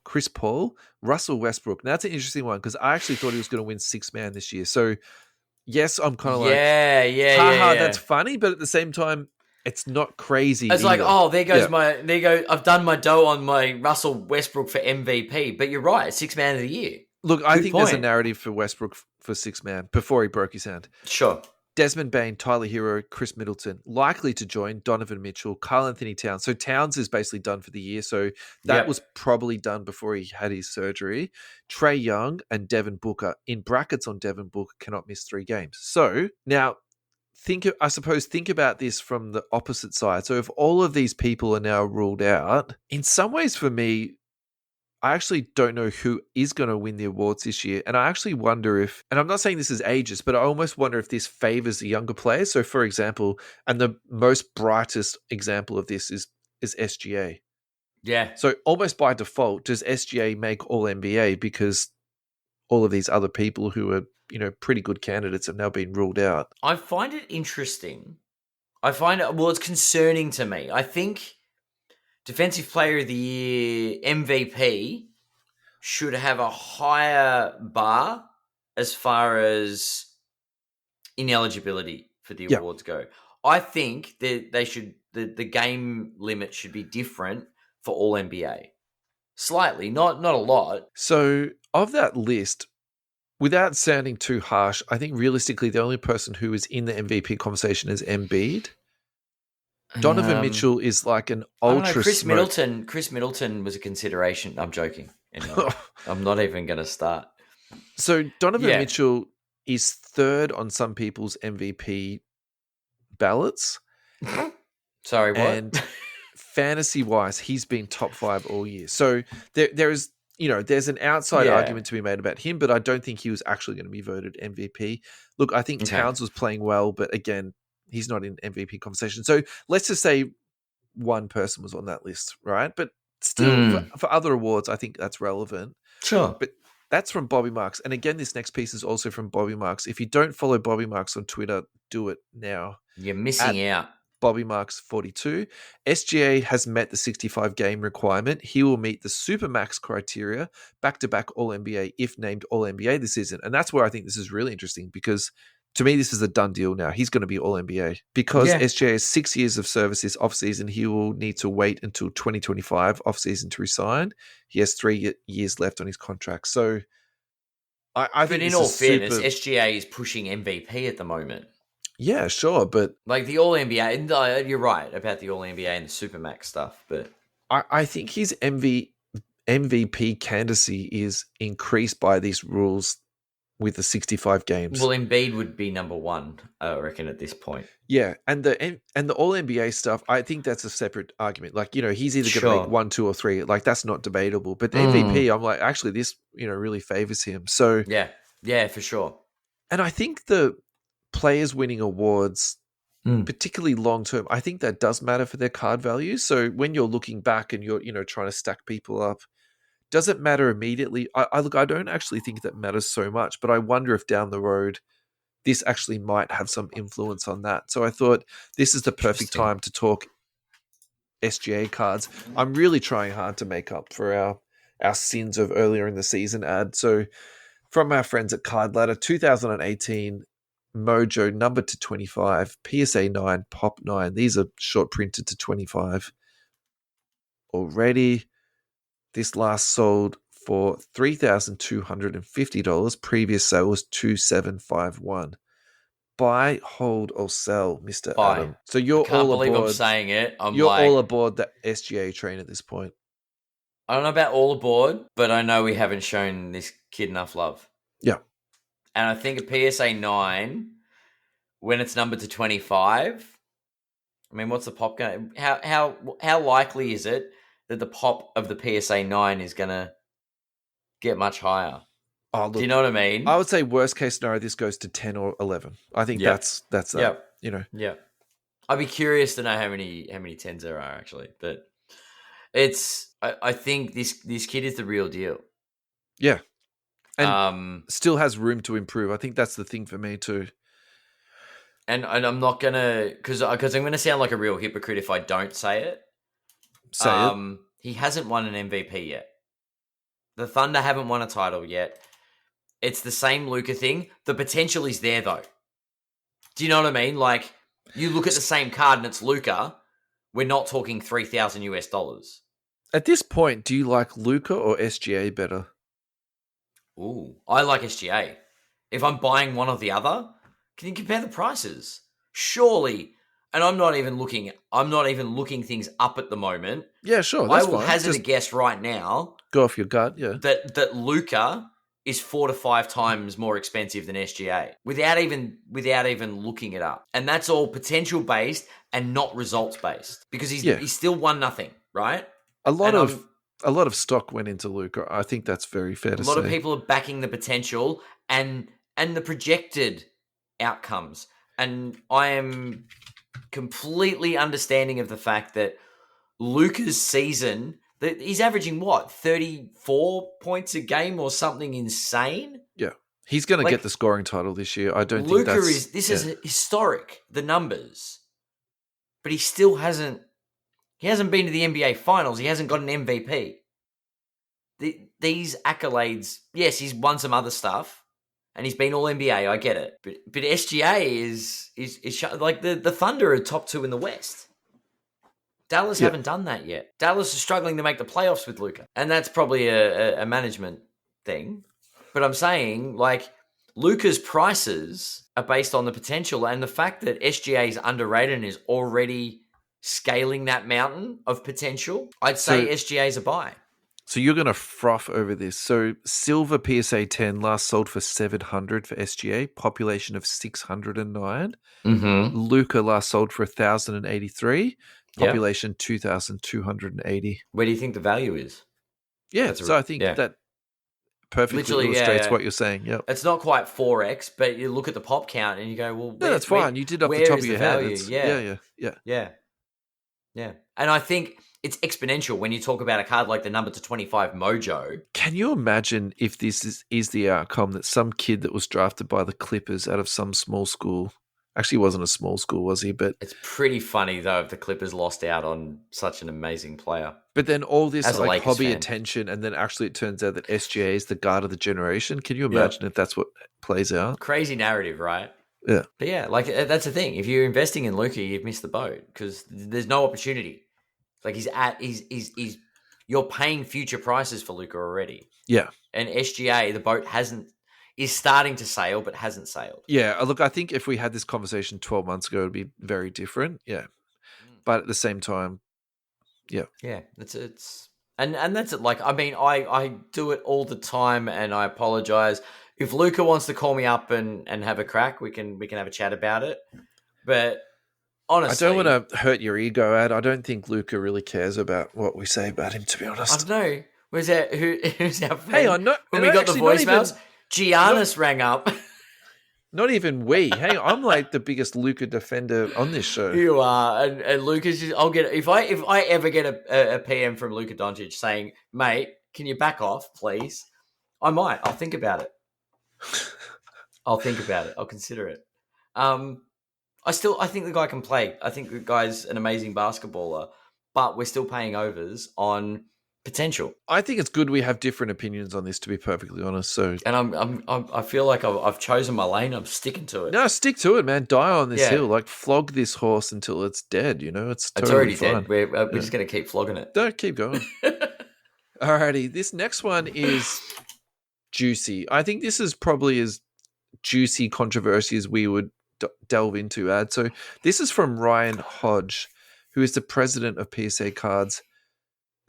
Chris Paul, Russell Westbrook. Now, that's an interesting one because I actually thought he was going to win sixth man this year. So, yes, I'm kind of that's funny, but at the same time, it's not crazy. It's either. I've done my dough on my Russell Westbrook for MVP, but you're right, 6th man of the year. Look, I think there's a narrative for Westbrook for sixth man before he broke his hand. Sure. Desmond Bain, Tyler Hero, Chris Middleton, likely to join, Donovan Mitchell, Karl Anthony Towns. So Towns is basically done for the year. So that was probably done before he had his surgery. Trae Young and Devin Booker. In brackets on Devin Booker, cannot miss 3 games. So now think about this from the opposite side. So if all of these people are now ruled out, in some ways for me, I actually don't know who is going to win the awards this year. And I actually wonder if, and I'm not saying this is ageist, but I almost wonder if this favors the younger players. So for example, and the most brightest example of this is SGA. Yeah. So almost by default, does SGA make all NBA because all of these other people who are, pretty good candidates have now been ruled out? I find it interesting. It's concerning to me. I think Defensive Player of the Year, MVP, should have a higher bar as far as ineligibility for the awards go. I think that the game limit should be different for all NBA. Slightly, not a lot. So of that list, without sounding too harsh, I think realistically the only person who is in the MVP conversation is Embiid. Donovan Mitchell is like an ultra. Chris Middleton was a consideration. I'm joking. I'm not even going to start. So Donovan Mitchell is third on some people's MVP ballots. Sorry, what? And fantasy-wise, he's been top 5 all year. So there's an outside argument to be made about him, but I don't think he was actually going to be voted MVP. Look, I think Towns was playing well, but again, he's not in MVP conversation. So let's just say one person was on that list, right? But still, for other awards, I think that's relevant. Sure. But that's from Bobby Marks. And again, this next piece is also from Bobby Marks. If you don't follow Bobby Marks on Twitter, do it now. You're missing out. Bobby Marks 42. SGA has met the 65 game requirement. He will meet the Supermax criteria, back-to-back All-NBA, if named All-NBA this season. And that's where I think this is really interesting because to me, this is a done deal now. He's going to be All-NBA. Because SGA has 6 years of service this offseason, he will need to wait until 2025 offseason to resign. He has 3 years left on his contract. So I think in all fairness, SGA is pushing MVP at the moment. Yeah, sure, but like the All-NBA, you're right about the All-NBA and the Supermax stuff, but I think his MVP candidacy is increased by these rules with the 65 games. Well, Embiid would be number 1, I reckon, at this point. Yeah, and the All-NBA stuff, I think that's a separate argument. Like, he's either going to make 1, 2, or 3. Like, that's not debatable. But the MVP, I'm like, actually, this, really favors him. So yeah, for sure. And I think the players winning awards, particularly long-term, I think that does matter for their card value. So when you're looking back and you're, trying to stack people up, does it matter immediately? I don't actually think that matters so much, but I wonder if down the road, this actually might have some influence on that. So I thought this is the perfect time to talk SGA cards. I'm really trying hard to make up for our sins of earlier in the season ad. So from our friends at Card Ladder, 2018 Mojo numbered to 25, PSA 9, Pop 9. These are short printed to 25 already. This last sold for $3,250. Previous sale was $2,751. Buy, hold, or sell, Mr. Buy. Adam. So you're all aboard. I'm saying it. You're all aboard the SGA train at this point. I don't know about all aboard, but I know we haven't shown this kid enough love. Yeah. And I think a PSA 9, when it's numbered to 25, I mean, what's the pop going? How likely is it that the pop of the PSA 9 is going to get much higher? Oh, look, do you know what I mean? I would say worst case scenario, this goes to 10 or 11. I think that's that. Yeah. I'd be curious to know how many 10s there are actually, but I think this kid is the real deal. Yeah. And still has room to improve. I think that's the thing for me too. And I'm not gonna because I'm gonna sound like a real hypocrite if I don't say it. Say it. He hasn't won an MVP yet. The Thunder haven't won a title yet. It's the same Luka thing. The potential is there though. Do you know what I mean? Like you look at the same card and it's Luka. We're not talking $3,000 US. At this point, do you like Luka or SGA better? Ooh, I like SGA. If I'm buying one or the other, can you compare the prices? Surely, and I'm not even looking things up at the moment. Yeah, sure, that's fine. Hazard a guess right now. Go off your gut, yeah. That Luka is 4 to 5 times more expensive than SGA without even looking it up. And that's all potential based and not results based because he's still won nothing, right? A lot of stock went into Luka. I think that's very fair to say. A lot of people are backing the potential and the projected outcomes. And I am completely understanding of the fact that Luka's season, he's averaging what, 34 points a game or something insane? Yeah. He's going to get the scoring title this year. I don't think that's... This is historic, the numbers. But he still hasn't been to the NBA Finals. He hasn't got an MVP. These accolades, yes, he's won some other stuff. And he's been all NBA, I get it. But SGA is like the Thunder are top 2 in the West. Dallas haven't done that yet. Dallas is struggling to make the playoffs with Luka. And that's probably a management thing. But I'm saying, like, Luka's prices are based on the potential and the fact that SGA is underrated and is already scaling that mountain of potential. I'd say SGA is a buy. So you're going to froth over this. So silver PSA 10 last sold for $700 for SGA, population of 609. Mm-hmm. Luka last sold for 1,083, population 2,280. Where do you think the value is? Yeah, I think that perfectly illustrates what you're saying. Yep. It's not quite 4x, but you look at the pop count and you go, well, that's fine. You did off the top of your head. Yeah. And I think it's exponential when you talk about a card like the number to 25 Mojo. Can you imagine if this is the outcome that some kid that was drafted by the Clippers out of some small school, actually wasn't a small school, was he? But it's pretty funny though if the Clippers lost out on such an amazing player. But then all this hobby attention, and then actually it turns out that SGA is the guard of the generation. Can you imagine if that's what plays out? Crazy narrative, right? Yeah. But yeah, like that's the thing. If you're investing in Luka, you've missed the boat because there's no opportunity. Like he's you're paying future prices for Luka already. Yeah. And SGA, the boat is starting to sail, but hasn't sailed. Yeah. Look, I think if we had this conversation 12 months ago, it would be very different. Yeah. But at the same time, yeah. Yeah. And that's it. Like, I mean, I do it all the time and I apologize. If Luka wants to call me up and have a crack, we can have a chat about it. But honestly, I don't want to hurt your ego, Ad. I don't think Luka really cares about what we say about him, to be honest. I don't know. Who's our friend? Hey, when we got the voicemails, Giannis rang up. Not even we. Hey, I'm like the biggest Luka defender on this show. You are, and Luka's just. I'll get if I ever get a PM from Luka Doncic saying, "Mate, can you back off, please?" I might. I'll think about it. I'll consider it. I think the guy can play. I think the guy's an amazing basketballer, but we're still paying overs on potential. I think it's good we have different opinions on this, to be perfectly honest. So, and I feel like I've chosen my lane. I'm sticking to it. No, stick to it, man. Die on this hill. Like flog this horse until it's dead. You know, it's already fine. Dead. We're just going to keep flogging it. Don't keep going. Alrighty, this next one is juicy. I think this is probably as juicy controversy as we would delve into, Ad. So this is from Ryan Hodge, who is the president of PSA Cards.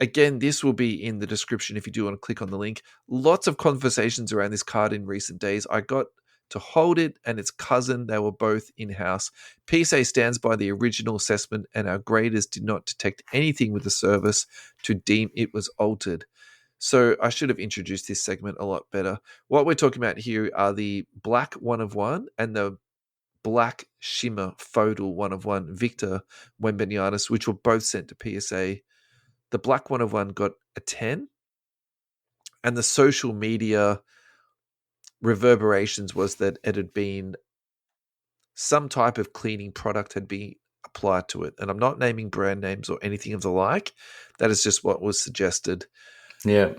Again, this will be in the description if you do want to click on the link. Lots of conversations around this card in recent days. I got to hold it and its cousin. They were both in-house. PSA stands by the original assessment and our graders did not detect anything with the service to deem it was altered. So I should have introduced this segment a lot better. What we're talking about here are the black 1 of 1 and the black shimmer Fodal 1 of 1 Victor Wembanyama, which were both sent to PSA. The black 1 of 1 got a 10, and the social media reverberations was that it had been some type of cleaning product had been applied to it. And I'm not naming brand names or anything of the like. That is just what was suggested. Yeah.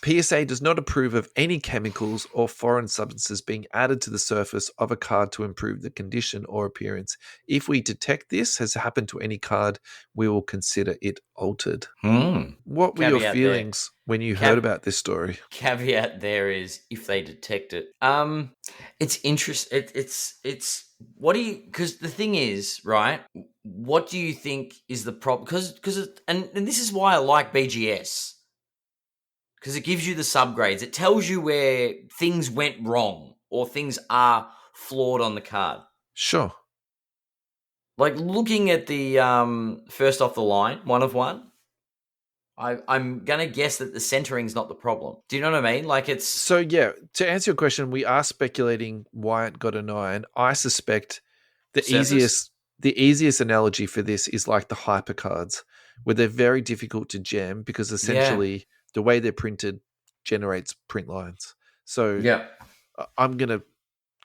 PSA does not approve of any chemicals or foreign substances being added to the surface of a card to improve the condition or appearance. If we detect this has happened to any card, we will consider it altered. What were your feelings when you heard about this story? Caveat there is if they detect it. It's interesting. It's what do you? Because the thing is, right? What do you think is the problem? Because and this is why I like BGS. Because it gives you the subgrades. It tells you where things went wrong or things are flawed on the card. Sure. Like looking at the first off the line, 1 of 1, I'm going to guess that the centering's not the problem. Do you know what I mean? Like it's... So, yeah, to answer your question, we are speculating why it got a 9. I suspect the easiest analogy for this is like the hyper cards, where they're very difficult to jam because essentially the way they're printed generates print lines. So I'm going to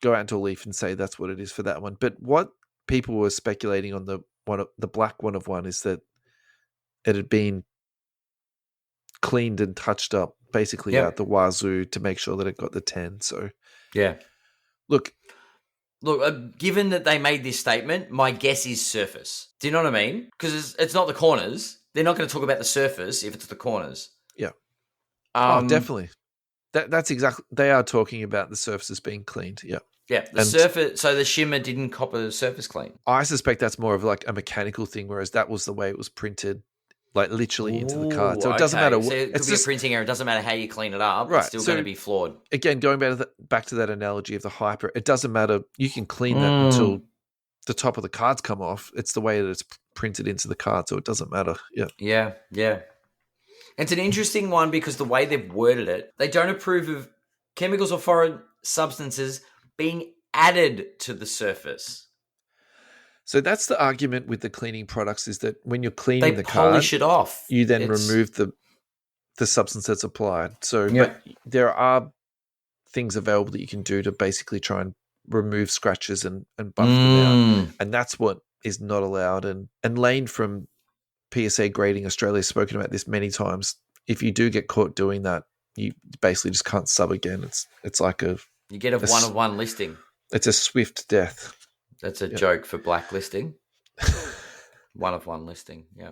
go out into a leaf and say that's what it is for that one. But what people were speculating on the black 1 of 1 is that it had been cleaned and touched up basically out the wazoo to make sure that it got the 10. So look, given that they made this statement, my guess is surface. Do you know what I mean? Because it's not the corners. They're not going to talk about the surface if it's the corners. Yeah. Definitely. That's exactly. They are talking about the surfaces being cleaned. Yeah. Yeah. The surface. So the shimmer didn't copper the surface clean. I suspect that's more of like a mechanical thing, whereas that was the way it was printed, like literally into the card. So it doesn't matter. So it could be a printing error. It doesn't matter how you clean it up. Right. It's still going to be flawed. Again, going back to that analogy of the hyper, it doesn't matter. You can clean that until the top of the cards come off. It's the way that it's printed into the card, so it doesn't matter. Yeah. Yeah. Yeah. It's an interesting one because the way they've worded it, they don't approve of chemicals or foreign substances being added to the surface. So that's the argument with the cleaning products is that when you're cleaning the card, they polish it off. You then remove the substance that's applied. So but there are things available that you can do to basically try and remove scratches and buff them out. And that's what is not allowed. And Lane from PSA Grading Australia has spoken about this many times. If you do get caught doing that, you basically just can't sub again. It's like you get a 1 of 1 listing. It's a swift death. That's a joke for blacklisting. 1 of 1 listing. Yeah.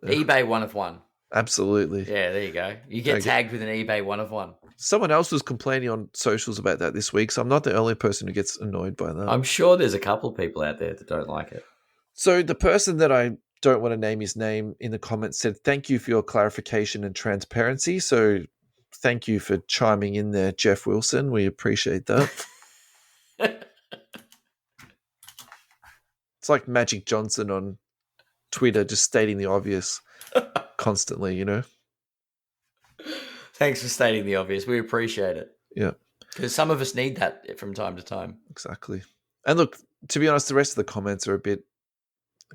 eBay 1 of 1. Absolutely. Yeah, there you go. You get tagged with an eBay 1 of 1. Someone else was complaining on socials about that this week, so I'm not the only person who gets annoyed by that. I'm sure there's a couple of people out there that don't like it. So the person that I don't want to name his name in the comments said, "Thank you for your clarification and transparency." So thank you for chiming in there, Jeff Wilson. We appreciate that. It's like Magic Johnson on Twitter, just stating the obvious constantly, you know? Thanks for stating the obvious. We appreciate it. Yeah. Because some of us need that from time to time. Exactly. And look, to be honest, the rest of the comments are a bit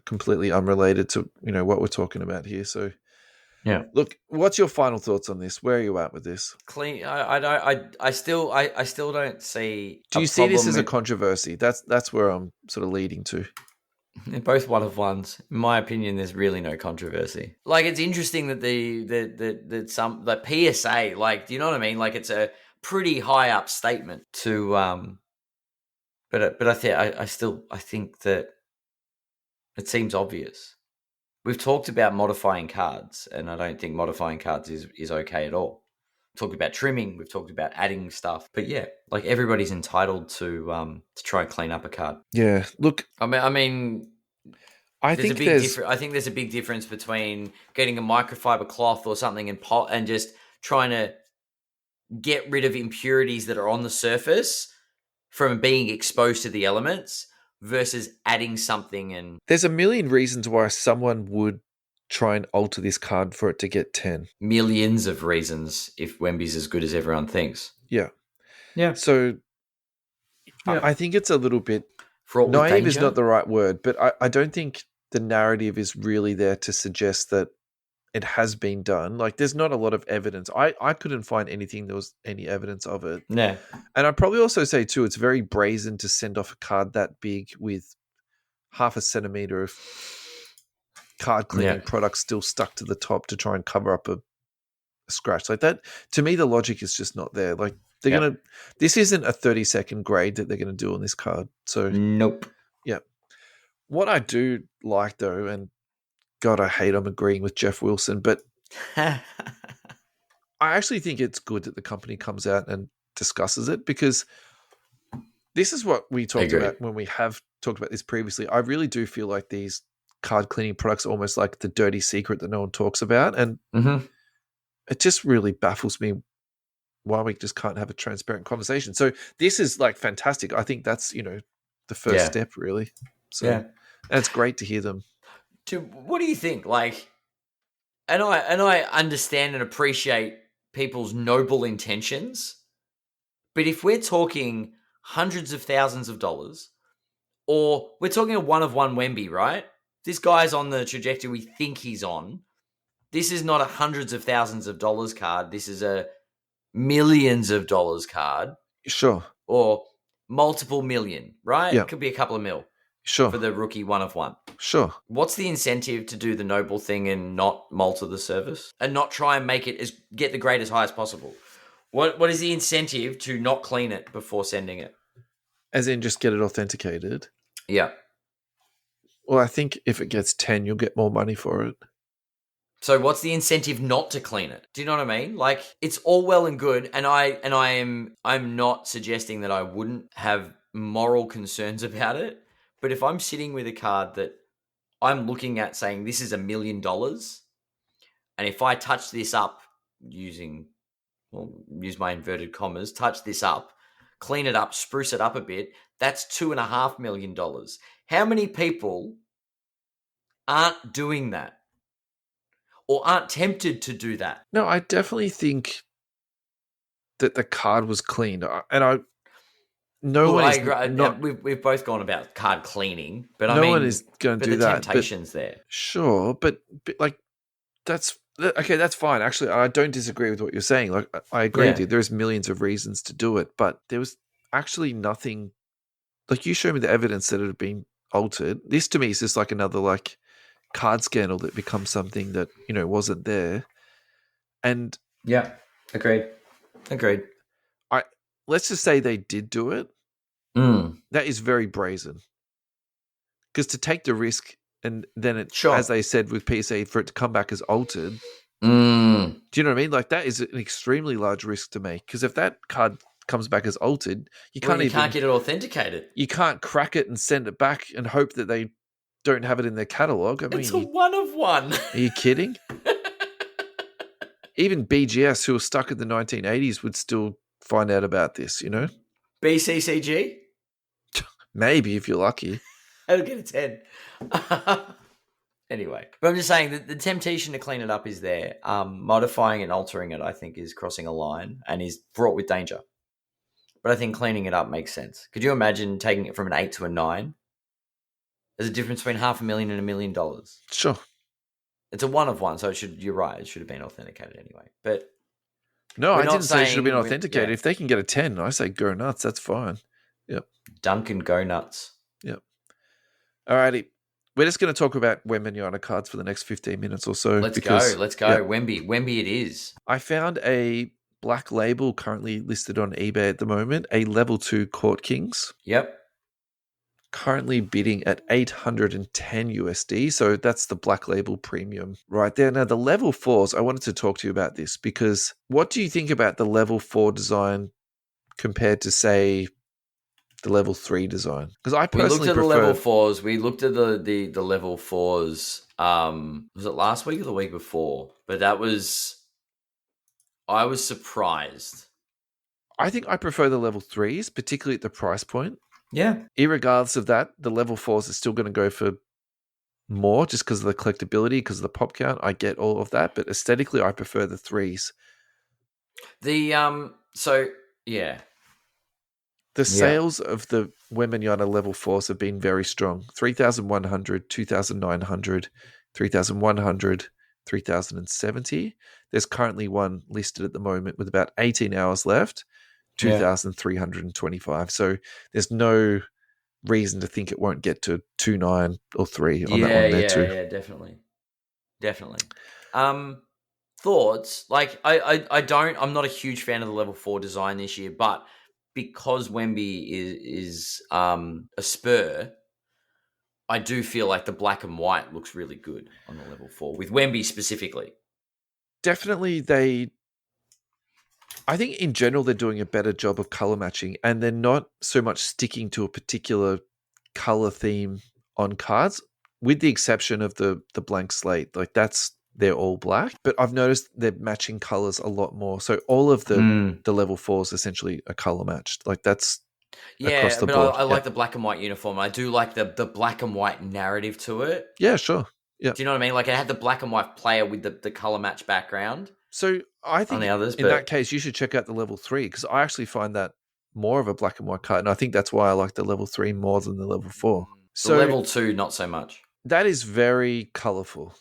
completely unrelated to, what we're talking about here. So, yeah. Look, what's your final thoughts on this? Where are you at with this? Clean. I still don't see. Do you see this as a controversy? That's where I'm sort of leading to. They're both 1 of 1s. In my opinion, there's really no controversy. Like, it's interesting that the PSA, like, do you know what I mean? Like, it's a pretty high up statement to, but I think that it seems obvious. We've talked about modifying cards, and I don't think modifying cards is okay at all. We've talked about trimming. We've talked about adding stuff. But yeah, like everybody's entitled to try and clean up a card. Yeah, look. I think there's a big difference between getting a microfiber cloth or something and just trying to get rid of impurities that are on the surface from being exposed to the elements versus adding something. And there's a million reasons why someone would try and alter this card for it to get 10. Millions of reasons if Wemby's as good as everyone thinks. Yeah. Yeah. So I think it's a little bit naive is not the right word, but I don't think the narrative is really there to suggest that it has been done. Like, there's not a lot of evidence. I couldn't find anything that was any evidence of it. No. And I'd probably also say, too, it's very brazen to send off a card that big with 0.5 centimeter of card cleaning product still stuck to the top to try and cover up scratch like that. To me, the logic is just not there. Like they're gonna. This isn't a 30-second grade that they're gonna do on this card. So nope. Yeah. What I do like though, and God, I hate I'm agreeing with Jeff Wilson, but I actually think it's good that the company comes out and discusses it, because this is what we talked about when we have talked about this previously. I really do feel like these card cleaning products are almost like the dirty secret that no one talks about. And it just really baffles me why we just can't have a transparent conversation. So this is like fantastic. I think that's, the first step really. So and it's great to hear them. What do you think? Like, and I understand and appreciate people's noble intentions, but if we're talking hundreds of thousands of dollars, or we're talking a one-of-one Wemby, right? This guy's on the trajectory we think he's on. This is not a hundreds of thousands of dollars card. This is a millions of dollars card. Sure. Or multiple million, right? Yeah. It could be a couple of mil. Sure. For the rookie one-of-one. Sure. What's the incentive to do the noble thing and not malter the service? And not try and make it get the grade as high as possible? What is the incentive to not clean it before sending it? As in just get it authenticated? Yeah. Well, I think if it gets 10, you'll get more money for it. So what's the incentive not to clean it? Do you know what I mean? Like, it's all well and good, and I'm not suggesting that I wouldn't have moral concerns about it, but if I'm sitting with a card that I'm looking at saying this is $1 million, and if I touch this up use my inverted commas, touch this up, clean it up, spruce it up a bit, that's $2.5 million. How many people aren't doing that? Or aren't tempted to do that? No, I definitely think that the card was cleaned. And I agree. We've both gone about card cleaning, but no one is going to do that. Temptation's there. Sure, but like that's okay. That's fine. Actually, I don't disagree with what you're saying. Like I agree with you. There's millions of reasons to do it, but there was actually nothing. Like you showed me the evidence that it had been altered. This to me is just like another like card scandal that becomes something that wasn't there. And agreed. Let's just say they did do it. That is very brazen, because to take the risk and then it, as they said with PC, for it to come back as altered, do you know what I mean? Like that is an extremely large risk to make, because if that card comes back as altered, you can't get it authenticated. You can't crack it and send it back and hope that they don't have it in their catalog. I mean, it's a one-of-one. Are you kidding? Even BGS, who was stuck in the 1980s, would still find out about this, BCCG? Maybe, if you're lucky. I'll get a 10. Anyway, but I'm just saying that the temptation to clean it up is there. Modifying and altering it, I think, is crossing a line and is fraught with danger. But I think cleaning it up makes sense. Could you imagine taking it from an 8 to a 9? There's a difference between $500,000 and $1 million. Sure. It's a one-of-one, so you're right. It should have been authenticated anyway. But no, I didn't say it should have been authenticated. If they can get a 10, I say go nuts. That's fine. Yep. Duncan, go nuts. Yep. All righty. We're just going to talk about Wemby cards for the next 15 minutes or so. Let's go. Yep. Wemby it is. I found a black label currently listed on eBay at the moment, a level 2 Court Kings. Yep. Currently bidding at 810 USD. So that's the black label premium right there. Now, the level 4s, I wanted to talk to you about this, because what do you think about the level 4 design compared to, say, the level 3 design? Because I personally prefer... the level 4s. We looked at the level 4s. Was it last week or the week before? But I was surprised. I think I prefer the level 3s, particularly at the price point. Yeah. Irregardless of that, the level 4s are still going to go for more just because of the collectability, because of the pop count. I get all of that, but aesthetically, I prefer the 3s. The sales of the Wemby level 4s have been very strong. 3,100, 2,900, 3,100, 3,070. There's currently one listed at the moment with about 18 hours left. 2,325. So there's no reason to think it won't get to 2.9 or 3 on that one there too. Yeah, definitely. thoughts. Like I'm not a huge fan of the level 4 design this year, but because Wemby is a Spur, I do feel like the black and white looks really good on the level 4 with Wemby specifically. Definitely, I think in general they're doing a better job of color matching, and they're not so much sticking to a particular color theme on cards, with the exception of the blank slate. Like they're all black, but I've noticed they're matching colors a lot more. So all of the level 4s essentially are color matched. Like that's across the board. I like the black and white uniform. I do like the black and white narrative to it. Yeah, sure. Yeah. Do you know what I mean? Like, it had the black and white player with the color match background. So I think in that case, you should check out the level 3, because I actually find that more of a black and white card, and I think that's why I like the level 3 more than the level 4. So the level 2, not so much. That is very colorful.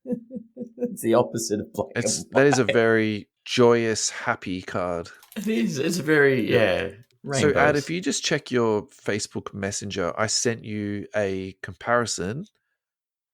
It's the opposite of black and white. That is a very joyous, happy card. It is. It's very, rainbows. So, Ad, if you just check your Facebook Messenger, I sent you a comparison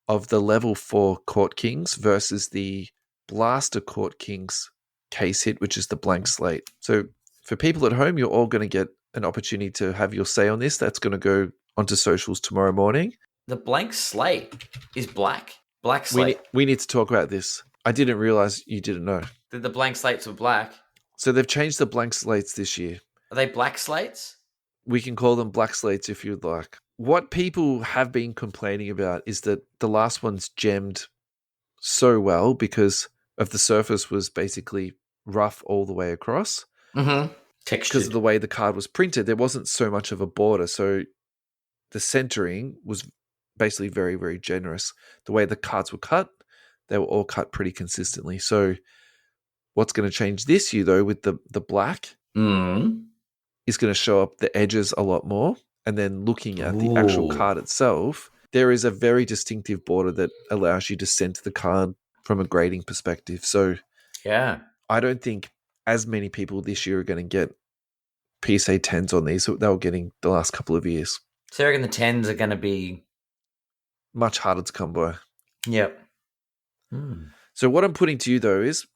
of the level 4 Court Kings versus the Blaster Court Kings case hit, which is the blank slate. So for people at home, you're all going to get an opportunity to have your say on this. That's going to go onto socials tomorrow morning. The blank slate is black? Black slate. We need to talk about this. I didn't realize you didn't know. That the blank slates were black? So they've changed the blank slates this year. Are they black slates? We can call them black slates if you'd like. What people have been complaining about is that the last one's gemmed so well because of the surface was basically rough all the way across. Mm-hmm. Textured. Because of the way the card was printed, there wasn't so much of a border. So the centering was basically very, very generous. The way the cards were cut, they were all cut pretty consistently. So what's going to change this year, though, with the black is going to show up the edges a lot more. And then looking at the actual card itself, there is a very distinctive border that allows you to center the card from a grading perspective. So yeah, I don't think as many people this year are going to get PSA 10s on these that they were getting the last couple of years. So I reckon the 10s are going to be much harder to come by. Yep. So what I'm putting to you, though, is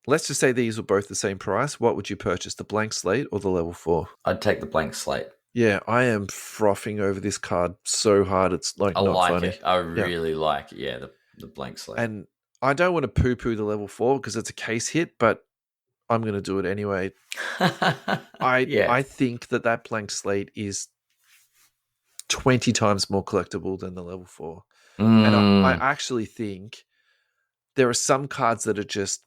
let's just say these were both the same price. What would you purchase, the blank slate or the level 4? I'd take the blank slate. Yeah, I am frothing over this card so hard. It's like I not like funny. It. I really like it. Yeah, the blank slate. And I don't want to poo-poo the level 4 because it's a case hit, but I'm going to do it anyway. I think that blank slate is 20 times more collectible than the level 4. And I actually think there are some cards that are just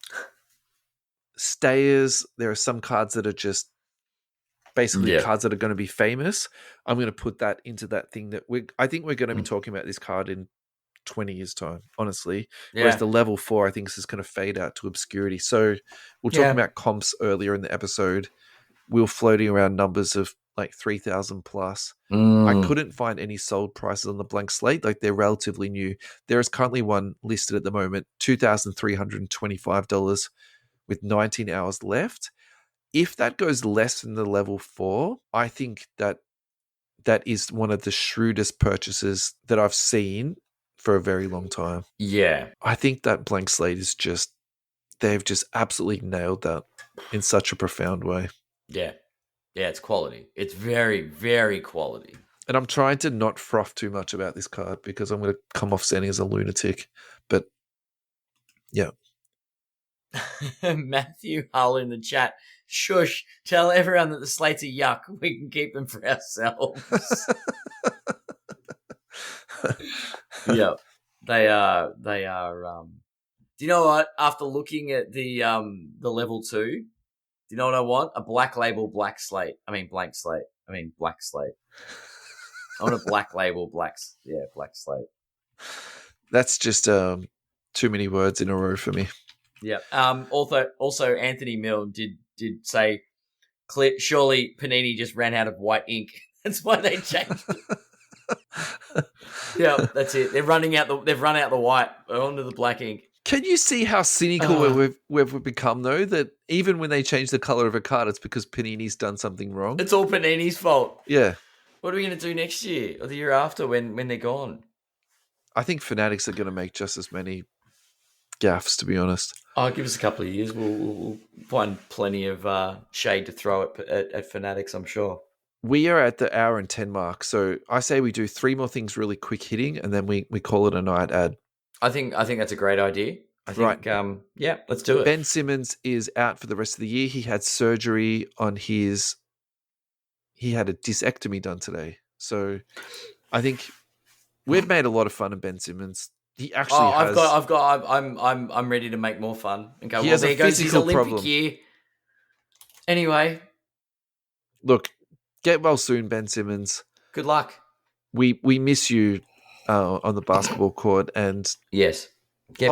stayers. There are some cards that are just basically cards that are going to be famous. I'm going to put that into that thing that I think we're going to be talking about this card in 20 years' time, honestly. Whereas the level 4, I think, is going to fade out to obscurity. So we're talking about comps earlier in the episode. We were floating around numbers of like 3,000 plus. I couldn't find any sold prices on the blank slate. Like, they're relatively new. There is currently one listed at the moment, $2,325 with 19 hours left. If that goes less than the level 4, I think that is one of the shrewdest purchases that I've seen for a very long time. Yeah. I think that blank slate is they've just absolutely nailed that in such a profound way. Yeah. Yeah, it's quality. It's very, very quality. And I'm trying to not froth too much about this card because I'm going to come off sounding as a lunatic. But yeah. Matthew Hull in the chat. Shush. Tell everyone that the slates are yuck. We can keep them for ourselves. Yeah. They are do you know what? After looking at the level 2, do you know what I want? A black label black slate. I mean black slate. I want a black label black slate. That's just too many words in a row for me. Yeah. Also, Anthony Mill did say, surely Panini just ran out of white ink. That's why they changed it. Yeah, that's it. They've run out the white onto the black ink. Can you see how cynical we've become, though? That even when they change the color of a card, it's because Panini's done something wrong. It's all Panini's fault. Yeah. What are we going to do next year or the year after when they're gone? I think Fanatics are going to make just as many gaffes, to be honest. Oh, give us a couple of years. We'll find plenty of shade to throw at Fanatics, I'm sure. We are at the hour and 10 mark, so I say we do 3 more things really quick hitting, and then we call it a night. Ad. I think that's a great idea. I think, yeah, let's do it. Ben Simmons is out for the rest of the year. He had surgery on his. He had a discectomy done today, so I think we've made a lot of fun of Ben Simmons. He actually has. I'm ready to make more fun and go. Well, there goes his Olympic year. Anyway, look, get well soon, Ben Simmons. Good luck. We miss you on the basketball court, and yes, get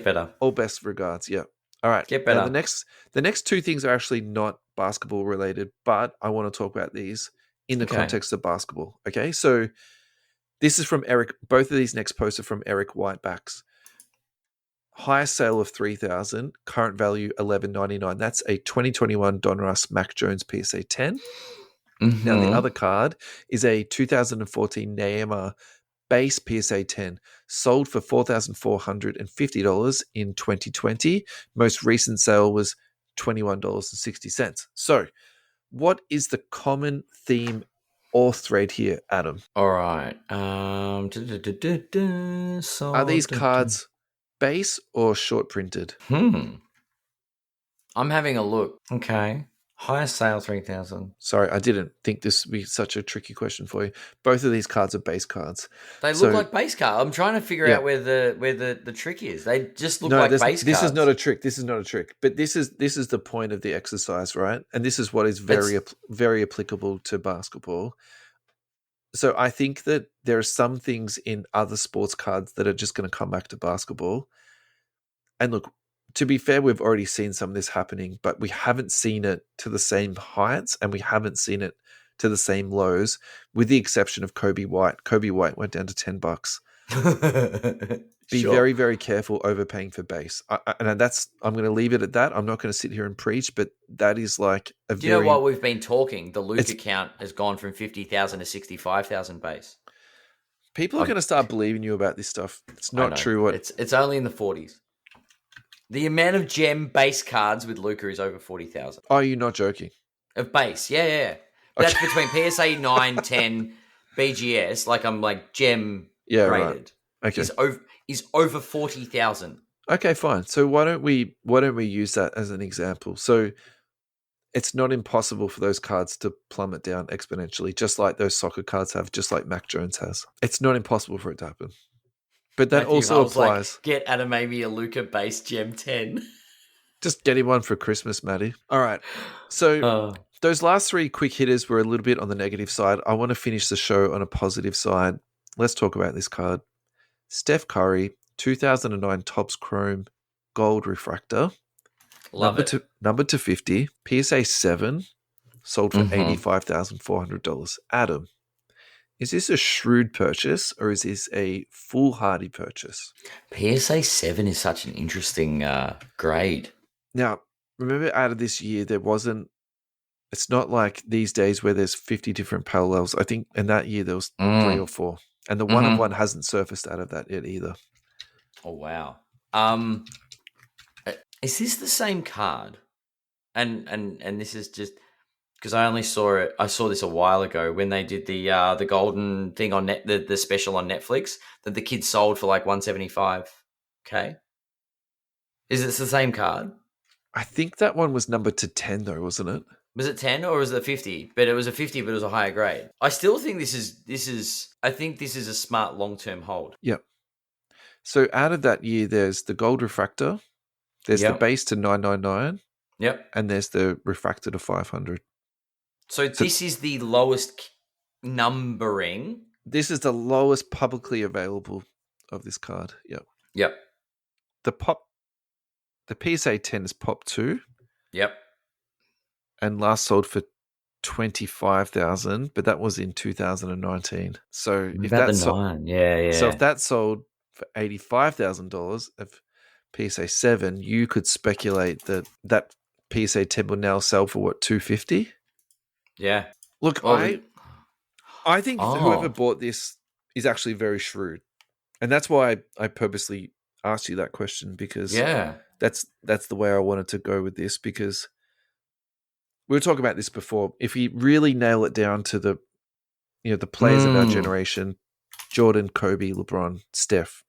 better. All best regards. Yeah. All right. Get better. Now, the next two things are actually not basketball related, but I want to talk about these in the context of basketball. Okay, so this is from Eric. Both of these next posts are from Eric Whitebacks. Highest sale of 3,000, current value $11.99. That's a 2021 Donruss Mac Jones PSA 10. Mm-hmm. Now the other card is a 2014 Neymar base PSA 10, sold for $4,450 in 2020. Most recent sale was $21.60. So, what is the common theme or thread here, Adam? All right. Are these cards base or short printed? I'm having a look. Okay. Highest sale 3,000. Sorry, I didn't think this would be such a tricky question for you. Both of these cards are base cards. They look like base cards. I'm trying to figure out where the trick is. They just look like base cards. This is not a trick. This is not a trick. But this is the point of the exercise, right? And this is what is very applicable to basketball. So I think that there are some things in other sports cards that are just going to come back to basketball. And look, to be fair, we've already seen some of this happening, but we haven't seen it to the same heights and we haven't seen it to the same lows, with the exception of Kobe White. Kobe White went down to $10. Be very, very careful overpaying for base. I'm going to leave it at that. I'm not going to sit here and preach, but that is like a Do you know what we've been talking? The Luke account has gone from 50,000 to 65,000 base. People are going to start believing you about this stuff. It's not true. It's only in the 40s. The amount of gem base cards with Luka is over 40,000. Oh, you're not joking? Of base, yeah. That's between PSA 9, 10, BGS. Like I'm like gem rated. Right. Okay, is over 40,000. Okay, fine. So why don't we use that as an example? So it's not impossible for those cards to plummet down exponentially, just like those soccer cards have, just like Mac Jones has. It's not impossible for it to happen. But that also applies. Like, get Adam maybe a Luka base gem 10. Just get him one for Christmas, Matty. All right. So those last three quick hitters were a little bit on the negative side. I want to finish the show on a positive side. Let's talk about this card. Steph Curry, 2009 Topps Chrome Gold Refractor. Love it. Number 250. PSA 7. Sold for $85,400. Adam, is this a shrewd purchase or is this a foolhardy purchase? PSA 7 is such an interesting grade. Now, remember out of this year, it's not like these days where there's 50 different parallels. I think in that year there was 3 or 4. And the one-of-one hasn't surfaced out of that yet either. Oh, wow. Is this the same card? And this is just... because I only saw it. I saw this a while ago when they did the golden thing on the special on Netflix that the kids sold for like $175. Okay, is it the same card? I think that one was numbered to 10 though, wasn't it? Was it 10 or was it 50? But it was a 50, but it was a higher grade. I still think this is. I think this is a smart long-term hold. Yep. So out of that year, there's the gold refractor, there's the base to 999. Yep. And there's the refractor to 500. So this is the lowest numbering. This is the lowest publicly available of this card. Yep. Yep. The PSA 10 is Pop 2. Yep. And last sold for $25,000, but that was in 2019. So if that's So if that sold for $85,000 of PSA 7, you could speculate that PSA 10 will now sell for what, $250? Yeah. Look, I think whoever bought this is actually very shrewd. And that's why I purposely asked you that question because that's the way I wanted to go with this, because we were talking about this before. If you really nail it down to the players of our generation, Jordan, Kobe, LeBron, Steph,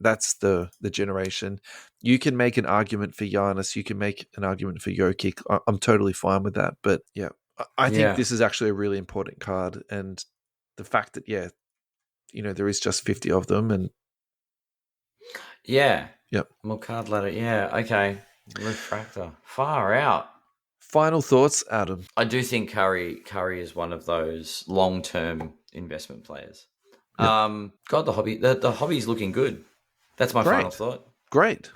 that's the generation. You can make an argument for Giannis. You can make an argument for Jokic. I'm totally fine with that. But yeah, I think this is actually a really important card, and the fact that there is just 50 of them, and more card ladder. Okay, refractor, far out. Final thoughts, Adam? I do think Curry is one of those long-term investment players. God, the hobby's looking good. That's my final thought. Great.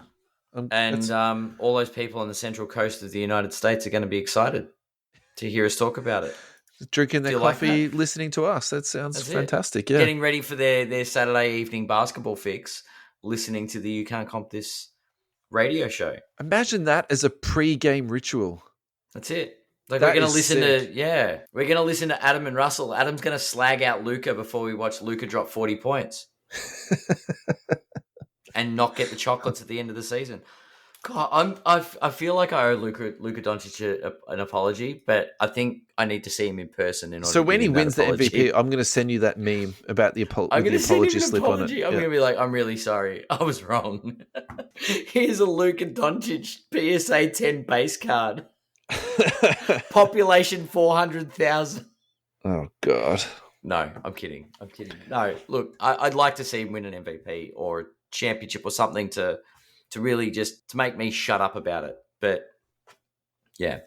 And all those people on the central coast of the United States are going to be excited to hear us talk about it. Drinking their coffee, listening to us. That sounds fantastic. Yeah. Getting ready for their Saturday evening basketball fix, listening to the You Can't Comp This radio show. Imagine that as a pre-game ritual. That's it. Like, we're going to listen we're going to listen to Adam and Russell. Adam's going to slag out Luka before we watch Luka drop 40 points and not get the chocolates at the end of the season. God, I feel like I owe Luka Doncic an apology, but I think I need to see him in person in order. So when he wins the MVP, I'm going to send you that meme about the apology slip on it. I'm going to be like, I'm really sorry, I was wrong. Here's a Luka Doncic PSA 10 base card. Population 400,000. Oh God. No, I'm kidding. No, look, I'd like to see him win an MVP or a championship or something to really just to make me shut up about it. But yeah.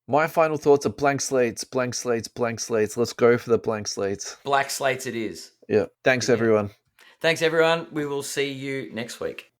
My final thoughts are blank slates. Let's go for the blank slates. Black slates it is. Yeah. Thanks everyone. Thanks everyone. We will see you next week.